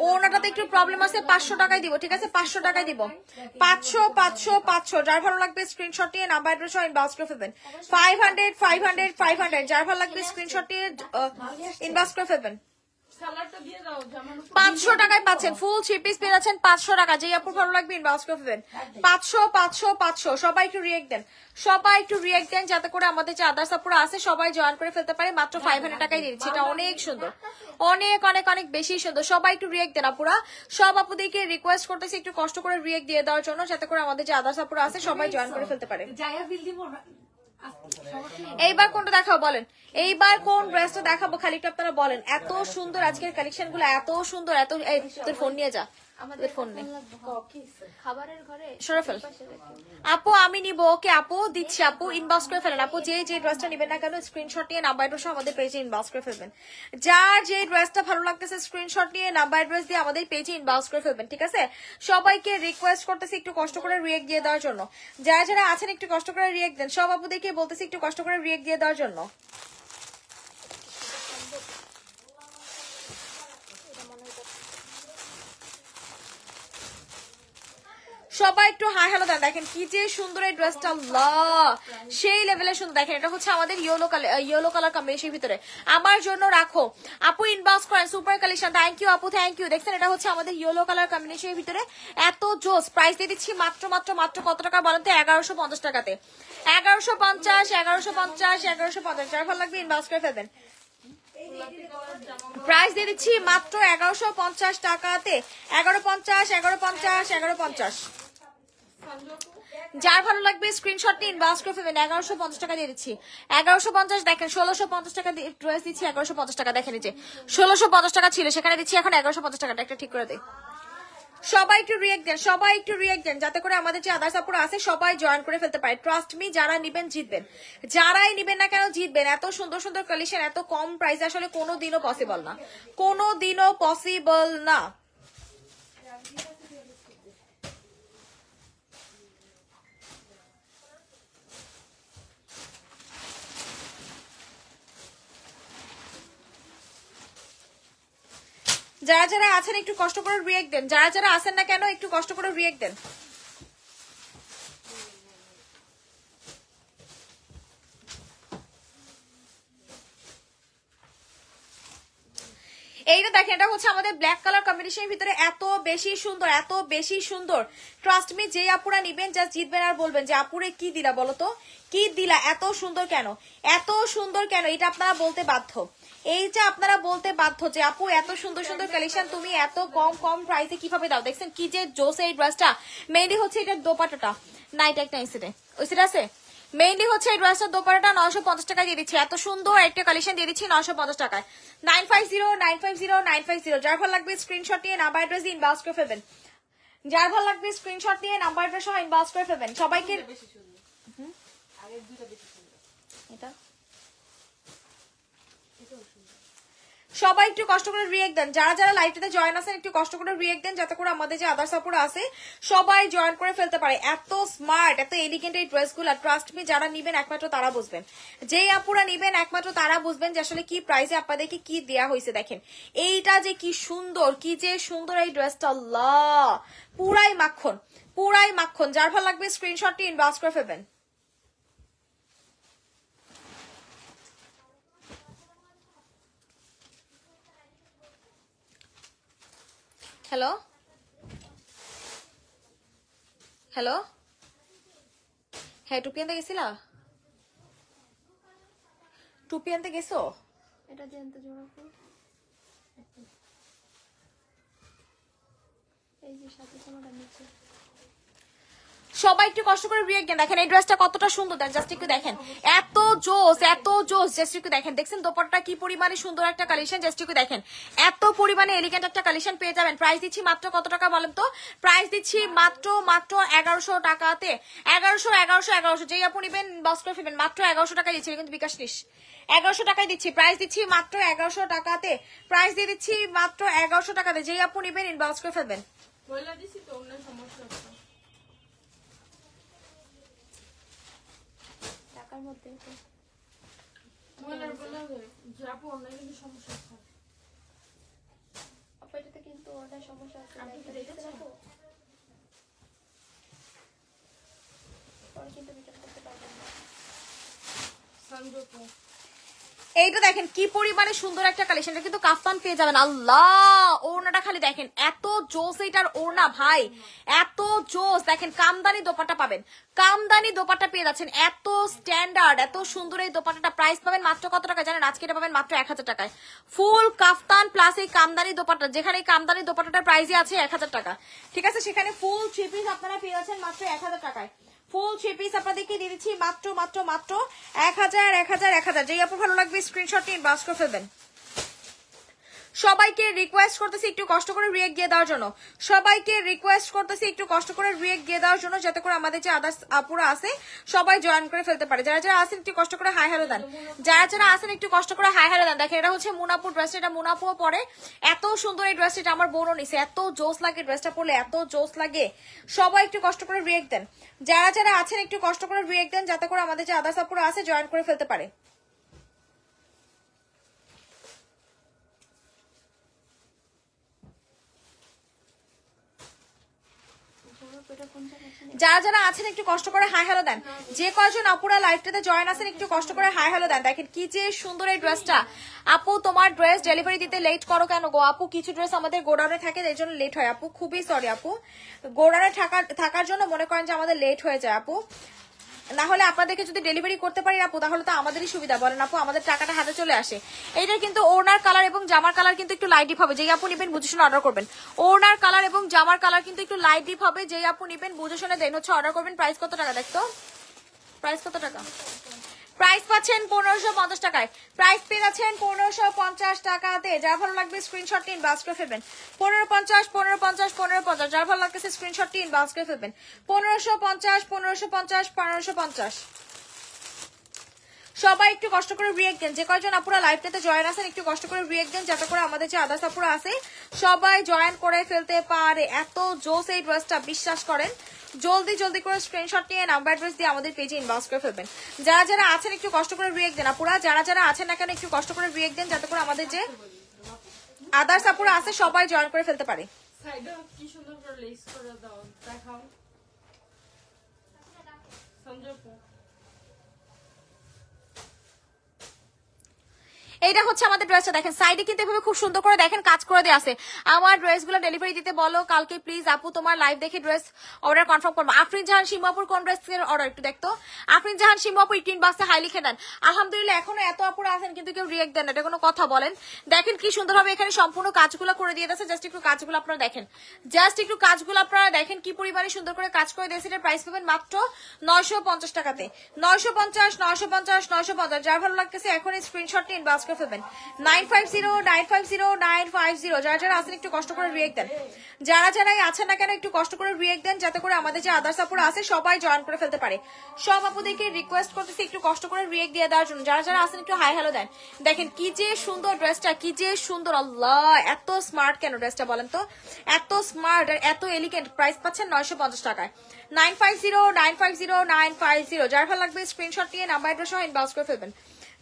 ওনাটাতে একটু প্রবলেম আছে। 500 টাকায় দিব, ঠিক আছে? 500 টাকায় দিব, 500 500 500। যার ভালো লাগবে স্ক্রিনশট নিয়ে নাম্বার অ্যাড্রেস ইনবক্স করে ফেলবেন। 500 500 500। যার ভালো লাগবে স্ক্রিনশট নিয়ে ইনবক্স করে ফেলবেন। 500 টাকায় পাচ্ছেন ফুল 3 পিস পেয়ে যাচ্ছেন 500 টাকা। যেই আপুর ভালো লাগবে ইনবক্স করে ফেলবেন। 500 500 500। সবাই একটু রিঅ্যাক্ট দেন, সবাই একটু রিঅ্যাক্ট দেন, যাতে করে আমাদের যে আদার্স আপুরা আছে সবাই জয়েন করে ফেলতে পারে। মাত্র 500 টাকায় দিচ্ছি, এটা অনেক সুন্দর, অনেক অনেক অনেক বেশি সুন্দর। সবাই একটু রিঅ্যাক্ট দেন আপুরা। সব আপুদেরকে রিকোয়েস্ট করতেছি একটু কষ্ট করে রিঅ্যাক্ট দিয়ে দেওয়ার জন্য, যাতে করে আমাদের যে আদার্স আপুরা আছে সবাই জয়েন করে ফেলতে পারে। এইবার কোনটা দেখাবো বলেন? এইবার কোন ড্রেসটা দেখাবো খালি একটু আপনারা বলেন। এত সুন্দর আজকের কালেকশন গুলো, এত সুন্দর, এত। এই তোর ফোন নিয়ে যা, আমাদের ফোন নেই। খাবারের ঘরে সরফেল আপু আমি নিব, ওকে আপু দিচ্ছি, আপু ইনবক্স করে ফেলেন। আপু যে যে ড্রেসটা নেবেন না কেন স্ক্রিনশট নিয়ে নাম্বার অ্যাড্রেস আমাদের পেজে ইনবক্স করে ফেলবেন। যার যে ড্রেসটা ভালো লাগতেছে স্ক্রিনশট নিয়ে নাম্বার অ্যাড্রেস দিয়ে আমাদের পেজে ইনবক্স করে ফেলবেন, ঠিক আছে? সবাইকে রিকোয়েস্ট করতেছি একটু কষ্ট করে রিঅ্যাক্ট দিয়ে দেওয়ার জন্য। যারা যারা আছেন একটু কষ্ট করে রিঅ্যাক্ট দেন। সব আপুদেরকে বলতেছি একটু কষ্ট করে রিঅ্যাক্ট দিয়ে দেওয়ার জন্য। সবাই একটু হাই হ্যালো দেন। দেখেন কি যে সুন্দর এই ড্রেসটা, আল্লাহ সেই লেভেলের সুন্দর। দেখেন এটা হচ্ছে আমাদের ইয়েলো কালার কম্বিনেশনের ভিতরে। আমার জন্য রাখো আপু, ইনবক্স করেন। সুপার কালেকশন, থ্যাংক ইউ আপু, থ্যাংক ইউ। দেখছেন এটা হচ্ছে আমাদের ইয়েলো কালার কম্বিনেশনের ভিতরে, এত জোস। প্রাইস দিয়ে দিচ্ছি মাত্র মাত্র মাত্র কত টাকা বলেন তো? 1150 টাকাতে। 1150 1150 1150। যার ভালো লাগবে ইনবক্স করে ফেলবেন। প্রাইস দিয়ে দিচ্ছি মাত্র 1150 টাকাতে। 1150 1150 1150। যার ভালো লাগবে স্ক্রিনশট নিয়ে ইনবক্স করে ফেলবেন। 1150 টাকা দিয়ে দিচ্ছি। 1150 দেখেন 1650 টাকা ড্রেস দিচ্ছি 1150 টাকা। দেখেন এই যে 1650 টাকা ছিল, সেখানে দিচ্ছি এখন 1150 টাকাটা। একটা ঠিক করে দেয়। সবাই একটু রিঅ্যাক্ট দেন, সবাই একটু রিঅ্যাক্ট দেন, যাতে করে আমাদের যে আদার্স আপুরা আছে সবাই জয়েন করে ফেলতে পারে। ট্রাস্ট মি, যারা নিবেন জিতবেন, যারাই নিবেন না কেন জিতবেন। এত সুন্দর সুন্দর কালেকশন এত কম প্রাইসে আসলে কোনোদিনও পসিবল না, কোনোদিনও পসিবল না। যারা যারা আছেন একটু কষ্ট করে রিঅ্যাক্ট দেন, যারা যারা আছেন না কেন একটু কষ্ট করে রিঅ্যাক্ট দেন। এইটা দেখেন, এটা হচ্ছে আমাদের ব্ল্যাক কালার কম্বিনেশনের ভিতরে, এত বেশি সুন্দর, এত বেশি সুন্দর। ট্রাস্ট মি, যে আপুরা নিবেন জাস্ট জিতবেন। আর বলবেন যে আপুরে কি দিলা বলো তো, কি দিলা, এত সুন্দর কেন, এত সুন্দর কেন, এটা আপনারা বলতে বাধ্য। এইটা আপনারা বলতে বাধ্য যে আপু এত সুন্দর সুন্দর কালেকশন তুমি এত কম কম প্রাইসে কিভাবে দাও। দেখছেন কি যে জোস এই ড্রেসটা। মেইনলি হচ্ছে এটার দোপাট্টাটা, নাইট একটা ইনসিডে ওই সেটা আছে। মেইনলি হচ্ছে এই ড্রেসটার দোপাট্টাটা 950 টাকা দিয়ে দিচ্ছি। এত সুন্দর একটা কালেকশন দিয়ে দিচ্ছি 950 টাকায়। 950 950 950। যার ভালো লাগবে স্ক্রিনশট নিয়ে নাম্বার অ্যাড্রেস দিয়ে ইনবক্স করে ফেলবেন। যার ভালো লাগবে স্ক্রিনশট নিয়ে নাম্বার অ্যাড্রেস সহ ইনবক্স করে ফেলবেন। সবাইকে এটা সবাই একটু কষ্ট করে রিয়েক্ট দেন, যারা যারা লাইভটাতে জয়েন আছেন একটু কষ্ট করে রিয়েক্ট দেন, যাতে করে আমাদের যে আদার সাপোর্ট আছে সবাই জয়েন করে ফেলতে পারে। এত স্মার্ট, এত এলিগেন্ট এই ড্রেসগুলো, ট্রাস্ট মি যারা নিবেন একমাত্র তারা বুঝবেন, যেই আপুরা নিবেন একমাত্র তারা বুঝবেন যে আসলে কি প্রাইসে আপনাদেরকে কি দেয়া হয়েছে। দেখেন এইটা যে কি সুন্দর, কি যে সুন্দর এই ড্রেসটা, আল্লাহ পুরাই মাখন, পুরাই মাখন। যার ভালো লাগবে স্ক্রিনশটটি ইনবক্স করে ফেলবেন। হ্যালো হ্যালো, হ্যাঁ টুপি আনতে গেছিলা? টুপি আনতে গেছো? এটা দিয়ে আনতে জোড়া করো। এই যে সাথে তোমার নিচে সবাই একটু কষ্ট করে রিয়েক্ট দেন। দেখেন এই ড্রেসটা কতটা সুন্দর, জাস্ট একটু দেখেন, এত জোস, এত জোস। জাস্ট একটু দেখেন, দেখছেন দোপাট্টা কি পরিমাণে সুন্দর একটা কালেকশন। জাস্ট একটু দেখেন, এত পরিমাণে এলিগেন্ট একটা কালেকশন পেয়ে যাবেন। প্রাইস দিচ্ছি মাত্র কত টাকা বলেন তো? প্রাইস দিচ্ছি মাত্র 1100 টাকাতে। 1100 যেই আপনি নেবেন বক্স করে ফেলবেন, মাত্র 1100 টাকা দিচ্ছি, কিন্তু বিকাশ নিস 1100 টাকায় দিচ্ছি। প্রাইস দিচ্ছি মাত্র 1100 টাকাতে, প্রাইস দিয়ে দিচ্ছি মাত্র 1100 টাকাতে। যেই আপনি নেবেন ইনবক্স করে ফেলবেন। বলে দিছি তো অন্য সমস্যা আছে। টাকার মধ্যে এটা। বলে যাবো অন্য কিন্তু সমস্যা আছে। আপা এটাতে কিন্তু অনেক সমস্যা আছে। আপনি কি দেখতে দেখেছেন? পাবো? পরে কিন্তু রিটার্ন করতে পারবেন না। সংযুক্ত এইটা দেখেন কি পরিমাণে সুন্দর একটা কালেকশন, এটা কিন্তু কাফতান পেয়ে যাবেন। আল্লাহ ওড়নাটা খালি দেখেন, এত জোস এইটার ওড়না ভাই, এত জোস। দেখেন কামদানি দোপাট্টা পাবেন, কামদানি দোপাট্টা পেয়ে যাচ্ছেন, এত স্ট্যান্ডার্ড, এত সুন্দর এই দোপাট্টাটা। প্রাইস পাবেন মাত্র কত টাকা জানেন? আজকে এটা পাবেন মাত্র 1000 টাকায়। ফুল কাফতান প্লাস এই কামদানি দোপাট্টা, যেখানে এই কামদানি দোপাট্টাটার প্রাইসই আছে 1000 টাকা, ঠিক আছে? সেখানে ফুল 3 পিস আপনারা পেয়ে যাচ্ছেন মাত্র 1000 টাকায়। ফুল 3 পিস আপনাদেরকে দিয়ে দিচ্ছি মাত্র মাত্র মাত্র 1000। যেই আপনার ভালো লাগবে স্ক্রিনশট নিয়ে ইনবক্স করে ফেলবেন। সবাইকে রিকোয়েস্ট করতেছি একটু কষ্ট করে রিয়েক্ট দিয়ে দেওয়ার জন্য, সবাইকে রিকোয়েস্ট করতেছি একটু কষ্ট করে রিয়েক্ট দিয়ে দেওয়ার জন্য, যাতে করে আমাদের যে আদার্স আপুরা আছে সবাই জয়েন করে ফেলতে পারে। যারা যারা আছেন একটু কষ্ট করে হাই হ্যালো দেন, যারা যারা আছেন একটু কষ্ট করে হাই হ্যালো দেন। দেখেন এটা হচ্ছে মুনাপুর ড্রেস, এটা মুনাপুও পরে, এত সুন্দর এই ড্রেসটা, আমার বোনও নিছে, এত জোস লাগে ড্রেসটা পরলে, এত জোস লাগে। সবাই একটু কষ্ট করে রিয়েক্ট দেন, যারা যারা আছেন একটু কষ্ট করে রিয়েক্ট দেন, যাতে করে আমাদের যে আদার্স আপুরা আছে জয়েন করে ফেলতে পারে। এটা কোনটা আছে? যারা যারা আছেন একটু কষ্ট করে হাই হ্যালো দেন, যে কয়জন আপুরা লাইভটাতে জয়েন আছেন একটু কষ্ট করে হাই হ্যালো দেন। দেখেন কি যে সুন্দর এই ড্রেসটা। আপু তোমার ড্রেস ডেলিভারি দিতে লেট করো কেন গো? আপু কিছু ড্রেস আমাদের গোডাউনে থাকে, এর জন্য লেট হয় আপু, খুবই সরি আপু। গোডাউনে থাকার জন্য মনে করেন যে আমাদের লেট হয়ে যায় আপু। না হলে আপনাদেরকে যদি ডেলিভারি করতে পারি আপু, তাহলে তো আমাদেরই সুবিধা, বলেন আপু, আমাদের টাকাটা হাতে চলে আসে। এইটার কিন্তু ওড়নার কালার এবং জামার কালার কিন্তু একটু লাইট ডিপ হবে, যেই আপু নিবেন বুঝে শুনে অর্ডার করবেন। ওড়নার কালার এবং জামার কালার কিন্তু একটু লাইট ডিপ হবে, যেই আপু নিবেন বুঝে শুনে দেন হচ্ছে অর্ডার করবেন। প্রাইস কত টাকা দেখতো? প্রাইস কত টাকা? প্রাইস পাচ্ছেন 1550 টাকায়, প্রাইস পেয়ে যাচ্ছেন 1550 টাকাতে। যার ভালো লাগবে স্ক্রিনশট নিন বাস করে ফেলবেন। 1550 যার ভালো লাগতেছে স্ক্রিনশট নিন বাস করে ফেলবেন। 1550 সবাই একটু কষ্ট করে রিয়েক্ট দেন, যে কয়জন আপুরা লাইভটাতে জয়েন আছেন একটু কষ্ট করে রিয়েক্ট দেন, যাতে করে আমাদের যে আদার্স আপুরা আছে সবাই জয়েন করে ফেলতে পারে। এত জোস এই ড্রেসটা, বিশ্বাস করেন। জলদি জলদি করে স্ক্রিনশট নিয়ে নাম্বার অ্যাড্রেস দিয়ে আমাদের পেজে ইনবক্স করে ফেলবেন। যারা যারা আছেন একটু কষ্ট করে রিয়েক্ট দেন আপুরা, যারা যারা আছেন না কেন একটু কষ্ট করে রিয়েক্ট দেন, যাতে করে আমাদের যে আদার্স আপুরা আছে সবাই জয়েন করে ফেলতে পারে। সাইডে কি সুন্দর করে লেস করে দাও, দেখাও সংযুক্ত। এইটা হচ্ছে আমাদের ড্রেসটা, দেখেন সাইডে কিন্তু এভাবে খুব সুন্দর করে দেখেন কাজ করে দেওয়া আছে। আমার ড্রেসগুলো ডেলিভারি দিতে বলো কালকে প্লিজ আপু, তোমার লাইভ দেখে ড্রেস অর্ডার কনফার্ম করবো। আফরিন জাহান সিম্বাপুর কোন ড্রেসের অর্ডার একটু দেখতো? আফরিন জাহান সিম্বাপুর 18 বক্সে হাই লিখে দেন। আলহামদুলিল্লাহ এখনো এত আপুরা আছেন কিন্তু কেউ রিয়েক্ট দেন, এটা কোনো কথা বলেন? দেখেন কি সুন্দরভাবে এখানে সম্পূর্ণ কাজগুলো করে দিয়ে দিয়েছে। জাস্ট একটু কাজগুলো আপনারা দেখেন, জাস্ট একটু কাজগুলো আপনারা দেখেন কি পরিমাণে সুন্দর করে কাজ করে দিয়েছে। এটার প্রাইস পাবেন মাত্র 950 টাকাতে। 950 যার ভালো লাগতেছে এখন স্ক্রিনশট নিন বাস করে ফেলবেন 950950 যারা যারা আছেন একটু কষ্ট করে রিয়েক্ট দেন, যারা যারাই আছেন না কেন একটু কষ্ট করে রিয়েক্ট দেন, যাতে করে আমাদের যে আদার্স আপুরা আছে সবাই জয়েন করে ফেলতে পারে। সব আপুদেরকে রিকোয়েস্ট করতেছি একটু কষ্ট করে রিয়েক্ট দিয়ে দেওয়ার জন্য। যারা যারা আছেন একটু হাই হ্যালো দেন। দেখেন কি যে সুন্দর ড্রেসটা, কি যে সুন্দর, আল্লাহ এত স্মার্ট কেন ড্রেসটা বলেন তো, এত স্মার্ট আর এত এলিগেন্ট। প্রাইস পাচ্ছেন 950 টাকায়। 950950 যার ভালো লাগবে স্ক্রিনশট নিয়ে নাম্বার অ্যাড্রেস সহ ইনবক্স করে ফেলবেন।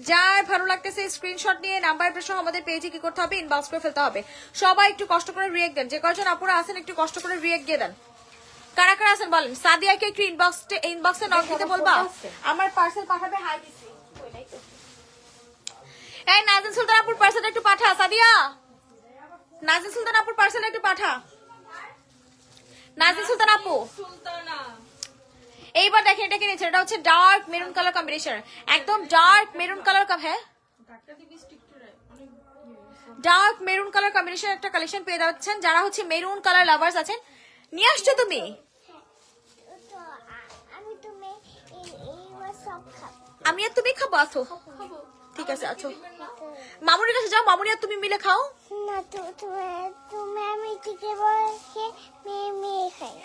যার ভালো লাগতেছে স্ক্রিনশট নিয়ে নাম্বার অ্যাড্রেস সহ আমাদের পেজে কি করতে হবে, ইনবক্স করে ফেলতে হবে। সবাই একটু কষ্ট করে রিয়েক্ট দেন, যে কয়জন আপুরা আছেন একটু কষ্ট করে রিয়েক্ট দিয়ে দেন। কারা কারা আছেন বলেন। সাদিয়াকে একটু ইনবক্সে নক দিতে বলবা, আমার পার্সেল পাঠাবে। হাই দিছি এই নাজিন সুলতান আপুর পার্সেল একটু পাঠা। সাদিয়া, নাজিন সুলতান আপুর পার্সেল একটু পাঠা। নাজিন সুলতান আপু সুলতানা এইবার দেখেন এটা কি নিয়েছে, এটা হচ্ছে ডার্ক মেরুন কালার কম্বিনেশন, একদম ডার্ক মেরুন কালার হ্যাঁ ডাক্তার দিবি স্টিকটারে অনেক ডার্ক মেরুন কালার কম্বিনেশন একটা কালেকশন পেয়ে যাচ্ছেন। যারা হচ্ছে মেরুন কালার লাভার্স আছেন, নিয়ে আসছো তুমি। আমি আর তুমি খাবো, আছো ঠিক আছে আছো। মামুনির কাছে যাও, মামুনি আর তুমি মিলে খাও। না তুমি আমি টিকে বসে মেয়ে খাই।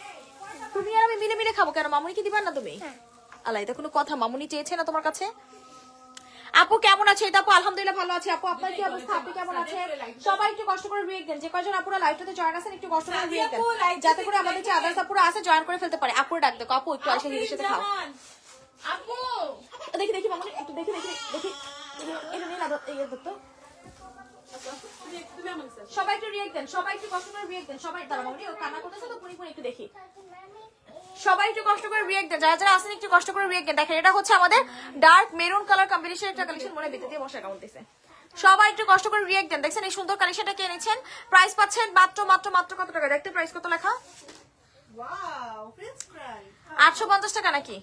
তুমি আর আমি মিলে মিলে খাবো কেন, মামুনিকে দিবা না তুমি? আল্লাহ, এটা কোনো কথা? মামুনি চেয়েছে না তোমার কাছে। আপু কেমন আছে? এটা আপু আলহামদুলিল্লাহ ভালো আছে। আপু আপনার কি অবস্থা, আপনি কেমন আছেন? সবাই একটু কষ্ট করে রিয়েক্ট দেন, যে কয়জন আপুরা লাইভটাতে জয়েন আছেন একটু কষ্ট করে রিয়েক্ট দেন, যাতে করে আমাদের যে আদার্স আপুরা আছে জয়েন করে ফেলতে পারে। আপুরা ডাক দেখো, আপু একটু আসে হিরের সাথে খাও। আপু দেখি দেখি মামুনি একটু দেখি দেখি দেখি এটা নিয়ে না এই দত্ত। তুমি আমার সাথে সবাই একটু রিয়েক্ট দেন, সবাই একটু কষ্ট করে রিয়েক্ট দেন। সবাই দাঁড়া মামুনি, ও কান্না করতেছে তো পুরি পুরি একটু দেখি। সবাই একটু কষ্ট করে রিয়েক্ট দেন, যারা যারা আসেন একটু কষ্ট করে রিয়েক্ট দেন। দেখেন এটা হচ্ছে আমাদের ডার্ক মেরুন কালার কম্বিনেশন একটা কালেকশন, মনে ভিতরে দিয়ে বসে কাউন্ট দিছে। সবাই একটু কষ্ট করে রিয়েক্ট দেন। দেখছেন এই সুন্দর কালেকশনটা কে নিয়েছেন, প্রাইস পাচ্ছেন মাত্র মাত্র মাত্র কত টাকা? দেখতে প্রাইস কত লেখা, ওয়াও ফ্রেঞ্চ ফ্রাই 850 টাকা নাকি?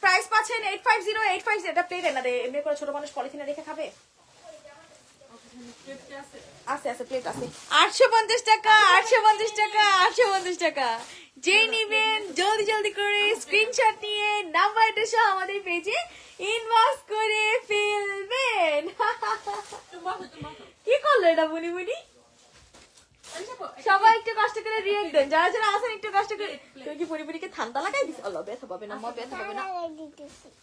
প্রাইস পাচ্ছেন 850 এটা প্লেট না দে, এমনি করে ছোট মানুষ পলিথিনে রেখে খাবে। আছে আছে প্লেট আছে। 850 টাকা 850 টাকা 850 টাকা। যেই নিবেন জলদি জলদি করে স্ক্রিনশট নিয়ে নাম্বার অ্যাড্রেস সহ আমাদের পেজে ইনবক্স করে ফেলবেন। কি করলো এটা বুনি বুনি? সবাই একটু কষ্ট করে রিয়েক্ট দেন, যারা যারা আছেন একটু কষ্ট করে। তুমি কি পরিবারকে ঠান্ডা লাগাই দিস? আল্লাহ ব্যথা পাবে না, মা ব্যথা পাবে না।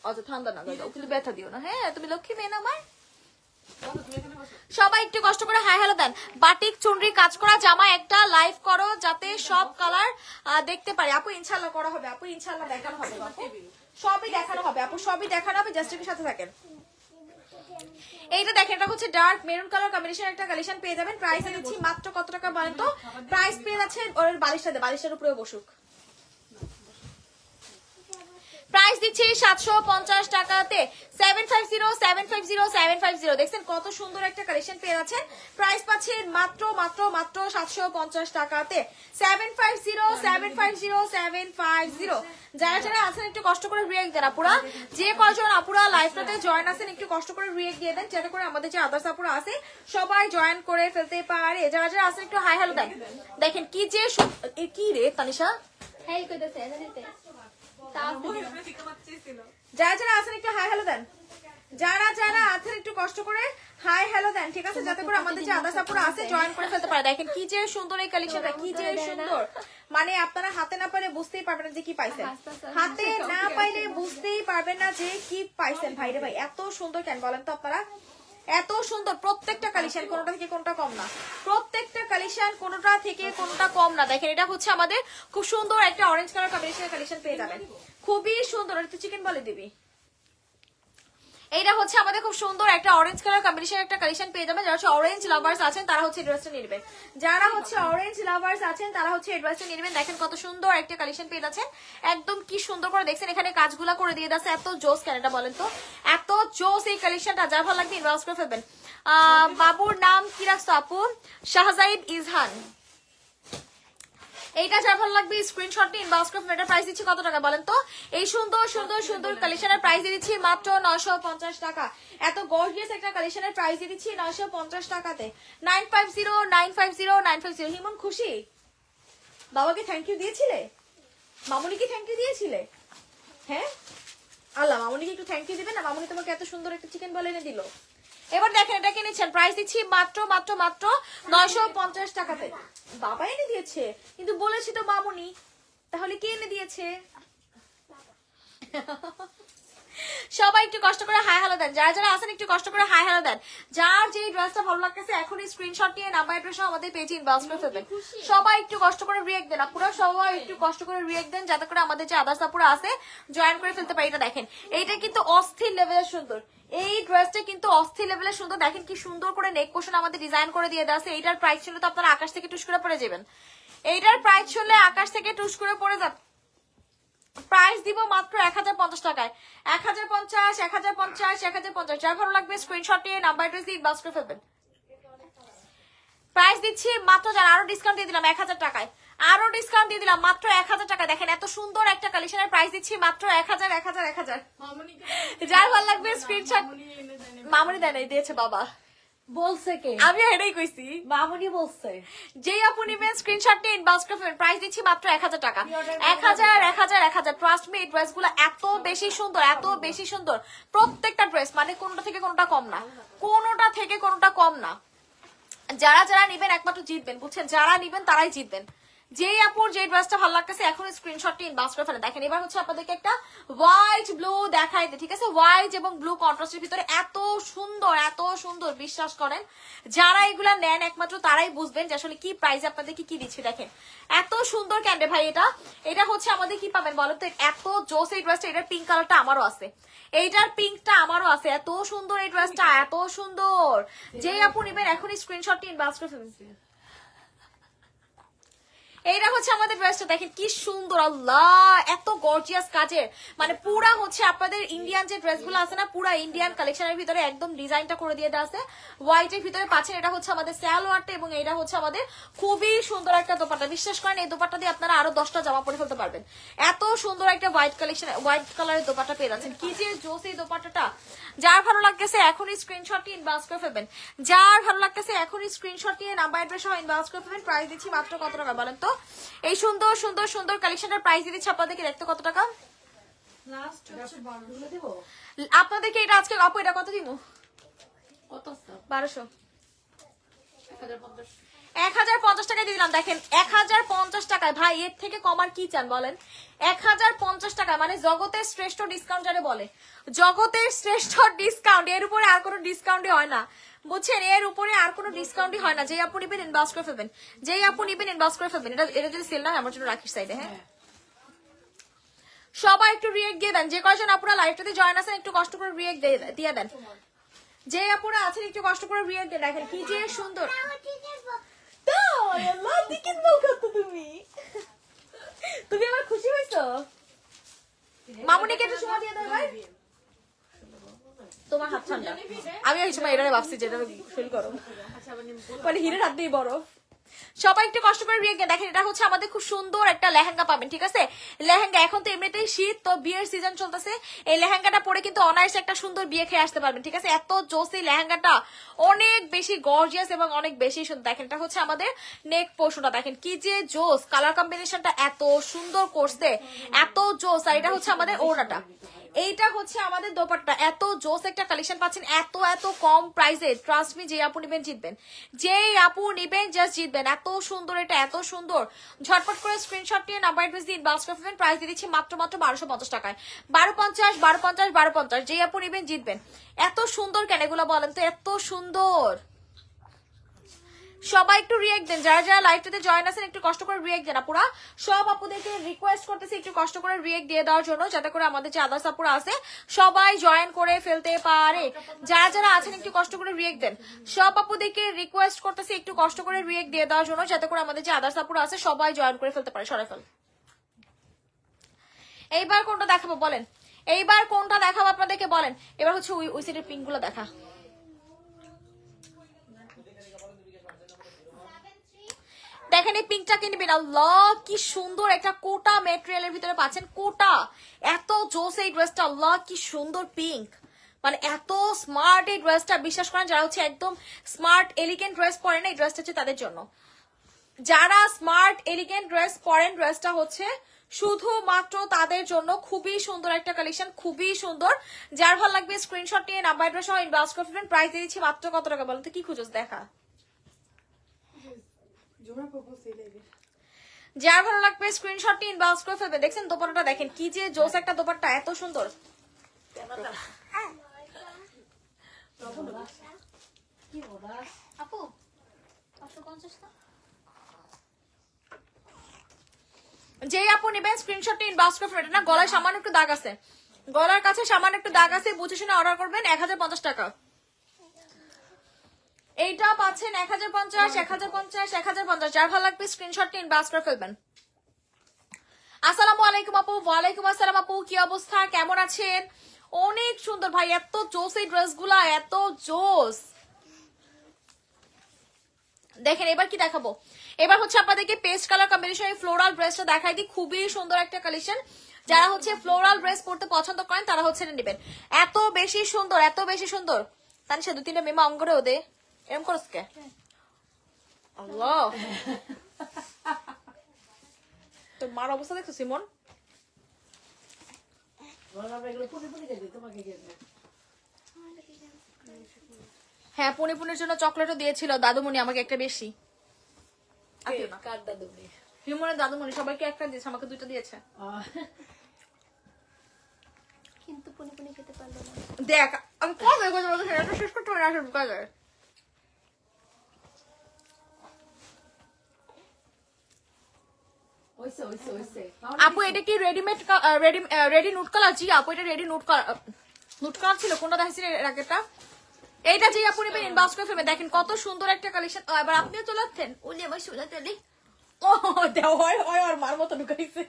অত ঠান্ডা না দাও, কিন্তু ব্যথা দিও না। হ্যাঁ তুমি লক্ষ্মী মেয়ে না আমার। সবাই একটু কষ্ট করে হাই হ্যালো দেন। বাটিক চুনরি কাজ করা জামা একটা লাইভ করো, যাতে সব কালার দেখতে পারি। আপু ইনশাআল্লাহ করা হবে, আপু ইনশাআল্লাহ দেখানো হবে, আপু সবই দেখানো হবে, আপু সবই দেখানো হবে। জাস্ট একটু সাথে থাকেন। এইটা দেখেন, এটা হচ্ছে ডার্ক মেরুন কালার কম্বিনেশন একটা কালেকশন পেয়ে যাবেন। প্রাইস দিচ্ছি মাত্র কত টাকা বলেন তো? প্রাইস পেয়ে যাচ্ছেন ওর বালিশটার উপরে বসুক। প্রাইস দিচ্ছি 750 টাকাতে। 750 দেখছেন কত সুন্দর একটা কালেকশন পেয়ে যাচ্ছেন। প্রাইস পাচ্ছেন মাত্র মাত্র মাত্র 750 টাকাতে। 750 যারা যারা আছেন একটু কষ্ট করে রিয়েক্ট দেন আপুরা। যে কয়জন আপুরা লাইভটাতে জয়েন আছেন একটু কষ্ট করে রিয়েক্ট দিয়ে দেন, যাতে করে আমাদের যে আদার্স আপুরা আছে সবাই জয়েন করে ফেলতে পারে। যারা যারা আছেন একটু হাই হ্যালো দেন। দেখেন কি যে কি রে তানিশা হেই কইতেছে না দিতে। যারা যারা আছেন একটু হাই হ্যালো দেন, যারা যারা আছেন একটু কষ্ট করে হাই হ্যালো দেন, ঠিক আছে, যাতে করে আমাদের যে আদার্স আপুরা আছে জয়েন করে ফেলতে পারে। দেখেন কি যে সুন্দর এই কালেকশনটা, কি যে সুন্দর। মানে আপনারা হাতে না পাইলে বুঝতেই পারবেন না যে কি পাইছেন, হাতে না পাইলে বুঝতেই পারবেন না যে কি পাইছেন। ভাইরে ভাই এত সুন্দর কেন বলেন তো আপনারা? এত সুন্দর প্রত্যেকটা কালেকশন, কোনটা থেকে কোনটা কম না, প্রত্যেকটা কালেকশন কোনটা থেকে কোনটা কম না। দেখেন এটা হচ্ছে আমাদের খুব সুন্দর একটা অরেঞ্জ কালার কম্বিনেশনের কালেকশন পেয়ে যাবেন, খুবই সুন্দর। একটু চিকেন বলে দিবি। এইটা হচ্ছে আমাদের খুব সুন্দর একটা অরেঞ্জ কালার কম্বিনেশন একটা কালেকশন পেয়ে যাবেন। যারা হচ্ছে অরেঞ্জ লাভার্স আছেন তারা হচ্ছে ড্রেসটা নেবেন, যারা হচ্ছে অরেঞ্জ লাভার্স আছেন তারা হচ্ছে এই ড্রেসটা নেবেন। দেখেন কত সুন্দর একটা কালেকশন পেয়ে যাচ্ছেন, একদম কি সুন্দর করে দেখছেন এখানে কাজগুলা করে দিয়ে যাচ্ছে। এত জোস কেন এটা বলেন তো, এত জোস এই কালেকশনটা। যার ভালো লাগবে ইনবক্স করে ফেলবেন। বাবুর নাম কি রাখছো আপু? শাহজাইদ ইজহান। এইটা যার ভালো লাগবে স্ক্রিনশট নিয়ে ইনবক্স করে ফেলবেন। প্রাইস দিচ্ছি কত টাকা বলেন তো? এই সুন্দর সুন্দর সুন্দর কালেকশনের প্রাইস দিচ্ছি মাত্র 950 টাকা। এত গর্জিয়াস একটা কালেকশনের প্রাইস দিচ্ছি 950 টাকাতে। 950950 হিমন খুশি? বাবাকে থ্যাংক ইউ দিয়েছিলে? মামুনিকে থ্যাংক ইউ দিয়েছিলে? হ্যাঁ আল্লাহ, মামুনিকে একটু থ্যাংক ইউ দিবেন না? মামুনি তোমাকে এত সুন্দর একটা চিকেন বল এনে দিল। এবার দেখেন এটা কিনেছেন, প্রাইস দিচ্ছি মাত্র মাত্র মাত্র 950 টাকাতে। বাবা এনে দিয়েছে, কিন্তু বলেছি তো মামুনি, তাহলে কে এনে দিয়েছে? সবাই একটু কষ্ট করে হাই হ্যালো দেন, যারা যারা আছেন একটু কষ্ট করে হাই হ্যালো দেন। যার যে ড্রেসটা ভালো লাগতেছে এখনই স্ক্রিনশট নিয়ে নাম্বার অ্যাড্রেস আমাদের পেজে ইনবক্স করে ফেলবেন। সবাই একটু কষ্ট করে রিয়েক্ট দেন, আপুরা সবাই একটু কষ্ট করে রিয়েক্ট দেন, যাতে করে আমাদের যে আদার্স আপুরা আছে জয়েন করে ফেলতে পারি। এটা দেখেন, এইটা কিন্তু অস্থির লেভেলের সুন্দর, এই ড্রেসটা কিন্তু অস্থির লেভেলের সুন্দর। দেখেন কি সুন্দর করে নেক পোর্শন আমাদের ডিজাইন করে দিয়ে দেওয়া আছে। এইটার প্রাইস ছিল তো আপনারা আকাশ থেকে টুস করে পড়ে যাবেন, এইটার প্রাইস হলে আকাশ থেকে টুস করে পড়ে যাবে। প্রাইস দিব মাত্র 1050 টাকায়। 1050, 1050, 1050। যার ভালো লাগবে স্ক্রিনশট নিয়ে নাম্বার অ্যাড্রেস দিয়ে ইনবক্স করে ফেলবেন। প্রাইস দিচ্ছি মাত্র, যারা আরো ডিসকাউন্ট দিয়ে দিলাম 1000 টাকায়, আরো ডিসকাউন্ট দিয়ে দিলাম মাত্র 1000 টাকা। দেখেন এত সুন্দর একটা কালেকশনের প্রাইস দিচ্ছি মাত্র 1000, 1000, 1000। মামুনিকে যার ভালো লাগবে স্ক্রিনশট। মামুনি এনে দেয় না। মামুনি দেয় নাই, দিয়েছে বাবা। বলছে কে? আমি এটাই কইছি, মামুনি বলছে। যেই আপু নিবেন স্ক্রিনশট নিয়ে ইনবক্স করে ফেলবেন। প্রাইস দিচ্ছি মাত্র 1000 টাকা। 1000, 1000, 1000। ট্রাস্ট মি, এই ড্রেসগুলো এত বেশি সুন্দর, এত বেশি সুন্দর। প্রত্যেকটা ড্রেস মানে কোনটা থেকে কোনটা কম না, কোনটা থেকে কোনটা কম না। যারা যারা নিবেন একমাত্র জিতবেন, বুঝছেন? যারা নিবেন তারাই জিতবেন। যেই আপুর যে ড্রেসটা ভালো লাগতেছে এখন স্ক্রিনশটটি ইনবক্স করে ফেলেন। দেখেন এবার হচ্ছে আপনাদেরকে একটা হোয়াইট ব্লু দেখাই দে, ঠিক আছে? হোয়াইট এবং ব্লু কন্ট্রাস্টের ভিতরে এত সুন্দর, এত সুন্দর। বিশ্বাস করেন যারা এগুলা নেন একমাত্র তারাই বুঝবেন যে আসলে কি প্রাইসে আপনাদেরকে কি দিচ্ছি। দেখেন এত সুন্দর ক্যান্ডে ভাই, এটা হচ্ছে আমাদের কি পাবেন বলো তো? এত জোস এই ড্রেসটা। এটার পিঙ্ক কালারটা আমারও আছে, এইটার পিঙ্কটা আমারও আছে। এত সুন্দর এই ড্রেসটা, এত সুন্দর। যেই আপু নিবেন এখনই স্ক্রিনশটটি ইনবক্স করে ফেলুন। এইটা হচ্ছে আমাদের ড্রেসটা, দেখেন কি সুন্দর। আল্লাহ, এত গর্জিয়াস কাজের, মানে পুরা হচ্ছে আপনাদের ইন্ডিয়ান যে ড্রেসগুলো আছে না, পুরা ইন্ডিয়ান কালেকশনের ভিতরে একদম ডিজাইনটা করে দিয়ে দেওয়া আছে। হোয়াইটের ভিতরে পাচ্ছেন, এটা হচ্ছে আমাদের সালোয়ারটা এবং এটা হচ্ছে আমাদের খুবই সুন্দর একটা দোপাট্টা। বিশ্বাস করেন এই দোপাট্টা দিয়ে আপনারা আরো 10টা জামা পরে ফেলতে পারবেন। এত সুন্দর একটা হোয়াইট কালেকশন, হোয়াইট কালারের দোপাট্টা পেয়ে যাচ্ছেন। কি যে জোস এই দোপাট্টাটা। যার ভালো লাগতেছে এখনই স্ক্রিনশটটি ইনবক্স করে ফেলবেন। যার ভালো লাগতেছে এখনই স্ক্রিনশট নিয়ে নাম্বার অ্যাড্রেস সহ ইনবক্স করে ফেলবেন। প্রাইস দিচ্ছি মাত্র কত টাকা বলেন তো? এই সুন্দর সুন্দর সুন্দর কালেকশনের প্রাইস দিচ্ছি আপনাদেরকে, দেখতে কত টাকা? লাস্ট হচ্ছে 12 দেব আপনাদেরকে এটা আজকে আপু এটা কত দিব? কত? 1200, 1050। 1050 টাকায় দিয়ে দিলাম। দেখেন 1050 টাকায় ভাই, এর থেকে কম আর কি চান বলেন? 1050 টাকা মানে জগতের শ্রেষ্ঠ ডিসকাউন্ট যারা বলে, জগতের শ্রেষ্ঠ ডিসকাউন্ট। এর উপরে আর কোনো ডিসকাউন্টই হয় না, বুঝছেন? এর উপরে আর কোনো ডিসকাউন্টই হয় না। যেই আপু নিবেন ইনবক্স করে ফেলবেন, যেই আপু নিবেন ইনবক্স করে ফেলবেন। এটা যদি সেল না হয় আমার জন্য রাখিস সাইডে। হ্যাঁ, সবাই একটু রিয়েক্ট দিয়ে দেন। যে কয়জন আপুরা লাইভটাতে জয়েন আছেন একটু কষ্ট করে রিয়েক্ট দিয়ে দেন। যে আপুরা আছেন একটু কষ্ট করে রিয়েক্ট দিয়ে দেখেন কি যে সুন্দর। তুমি আমার খুশি হয়েছো? মামুনিকে একটু সময় দিয়ে দাও ভাই, তোমার হাত ঠান্ডা। আমি ওই সময় এটা ভাবছি যেটা ফিল করো, মানে হিরের হাত দিয়ে বরফ। সবাই একটু কষ্ট করে রিয়েক্ট দেখেন। এটা হচ্ছে আমাদের খুব সুন্দর একটা লেহেঙ্গা পাবেন, ঠিক আছে? লেহেঙ্গা এখন তো এমনিতেই শীত, তো বিয়ের সিজন চলতেছে। এই লেহেঙ্গাটা পরে কিন্তু অনায়াসে একটা সুন্দর বিয়ে খেয়ে আসতে পারবেন, ঠিক আছে? এত জোসি লেহেঙ্গাটা, অনেক বেশি গর্জিয়াস এবং অনেক বেশি সুন্দর। দেখেন এটা হচ্ছে আমাদের নেক পোর্শনটা, দেখেন কি যে জোস। কালার কম্বিনেশনটা এত সুন্দর করছে, এত জোস। আর এটা হচ্ছে আমাদের ওড়নাটা, এইটা হচ্ছে আমাদের দোপাট্টা। এত জোস একটা কালেকশন পাচ্ছেন এত এত কম প্রাইসে। ট্রাস্ট মি, যে আপু নিবেন জিতবেন, যেই আপু নিবেন জাস্ট জিতবেন। এত সুন্দর, এটা এত সুন্দর। ঝটপট করে স্ক্রিনশট নিয়ে নাম্বার অ্যাড্রেস দিয়ে ইনবক্স করে ফেলবেন। প্রাইস দিয়ে দিচ্ছি মাত্র মাত্র 1250 টাকায়। 1250, 1250, 1250। যেই আপু নিবেন জিতবেন। এত সুন্দর কেন এগুলো বলেন তো? এত সুন্দর। সবাই একটু রিয়েক্ট দেন, যারা যারা লাইভটাতে জয়েন আছেন একটু কষ্ট করে রিয়েক্ট দেন। আপুরা সব আপুদেরকে রিকোয়েস্ট করতেছি একটু কষ্ট করে রিয়েক্ট দিয়ে দেওয়ার জন্য, যাতে করে আমাদের যে আদার্স আপুরা আছে সবাই জয়েন করে ফেলতে পারে। যারা যারা আছেন একটু কষ্ট করে রিয়েক্ট দেন। সব আপুদেরকে রিকোয়েস্ট করতেছি একটু কষ্ট করে রিয়েক্ট দিয়ে দেওয়ার জন্য, যাতে করে আমাদের যে আদার্স আপুরা আছে সবাই জয়েন করে ফেলতে পারে। সরে ফেল। এইবার কোনটা দেখাবো বলেন? এইবার কোনটা দেখাবো আপনাদেরকে বলেন? এবার হচ্ছে ওই সাইডের পিঙ্ক গুলো দেখা। দেখেন এই পিঙ্কটা কিনে নিবেন। আল্লাহ কি সুন্দর একটা কোটা ম্যাটেরিয়ালের ভিতরে পাচ্ছেন, কোটা। এত জোস এই ড্রেসটা। আল্লাহ কি সুন্দর পিঙ্ক, মানে এত স্মার্ট এই ড্রেসটা। বিশ্বাস করেন যারা হচ্ছে একদম স্মার্ট এলিগেন্ট ড্রেস পরেন এই ড্রেসটা হচ্ছে তাদের জন্য। যারা স্মার্ট এলিগেন্ট ড্রেস পরেন ড্রেসটা হচ্ছে শুধুমাত্র তাদের জন্য খুবই সুন্দর একটা কালেকশন, খুবই সুন্দর। যার ভালো লাগবে স্ক্রিনশট নিয়ে নাম্বার অ্যাড্রেস সহ ইনবক্স করে ফেলবেন। প্রাইস দিয়ে দিচ্ছি মাত্র কত টাকা বলেন তো? কি খুঁজোস দেখা। যার ভালো লাগবে স্ক্রিনশট নিয়ে ইনবক্স করে ফেলবেন। দেখছেন দোপাট্টাটা দেখেন কি যে জোস একটা দোপাট্টা, এত সুন্দর। আপু 550 না? যেই আপু নেবেন স্ক্রিনশট নিয়ে ইনবক্স করে ফেলবেন। না গলায় সামান্য একটু দাগ আছে, গলার কাছে সামান্য একটু দাগ আছে, বুঝে শুনে অর্ডার করবেন। 1050 টাকা এইটা পাচ্ছেন। 1050 1050 1050। যার ভালো লাগবে স্ক্রিনশট নিয়ে ইনবক্স করে ফেলবেন। আসসালামু আলাইকুম আপু। ওয়ালাইকুম আসসালাম আপু, কি অবস্থা, কেমন আছেন? অনেক সুন্দর ভাই, এত জোস এই ড্রেসগুলা, এত জোস। দেখেন এবার কি দেখাবো, এবার হচ্ছে আপনাদেরকে পেস্ট কালার কম্বিনেশন ফ্লোরাল ড্রেসটা দেখাই দিই। খুবই সুন্দর একটা কালেকশন। যারা হচ্ছে ফ্লোরাল ড্রেস পরতে পছন্দ করেন তারা হচ্ছে নেবেন। এত বেশি সুন্দর, এত বেশি সুন্দর। তাহলে সে 2-3টা মেমা অঙ্গ করে ওদে এরকম করস কে? আল্লাহ, তোর মার অবস্থা দেখছো সিমন? হ্যাঁ, পুনির জন্য চকলেটও দিয়েছিল দাদুমণি আমাকে একটা বেশি। হিমনের দাদুমণি সবাইকে একটা দিয়েছে, আমাকে 2টা দিয়েছে। কিন্তু পুনি খেতে পারলো না। দেখ আমি কবে এটা শেষ করতে পারি আসলে কাজে। আপু এটা কি রেডিমেড রেডি নুট কালার? জি আপু এটা রেডি নুট কালার ছিল। কোনটা দেখাচ্ছি র্যাকেটটা? এইটা যে আপু নেবেন ইনবক্স করে ফেলবেন। দেখেন কত সুন্দর একটা কালেকশন। এবার আপনিও চলে আসছেন। উনি আমার সোজা চলে ও দেও হয় হয় আর মার মতো ঢুকাইছে।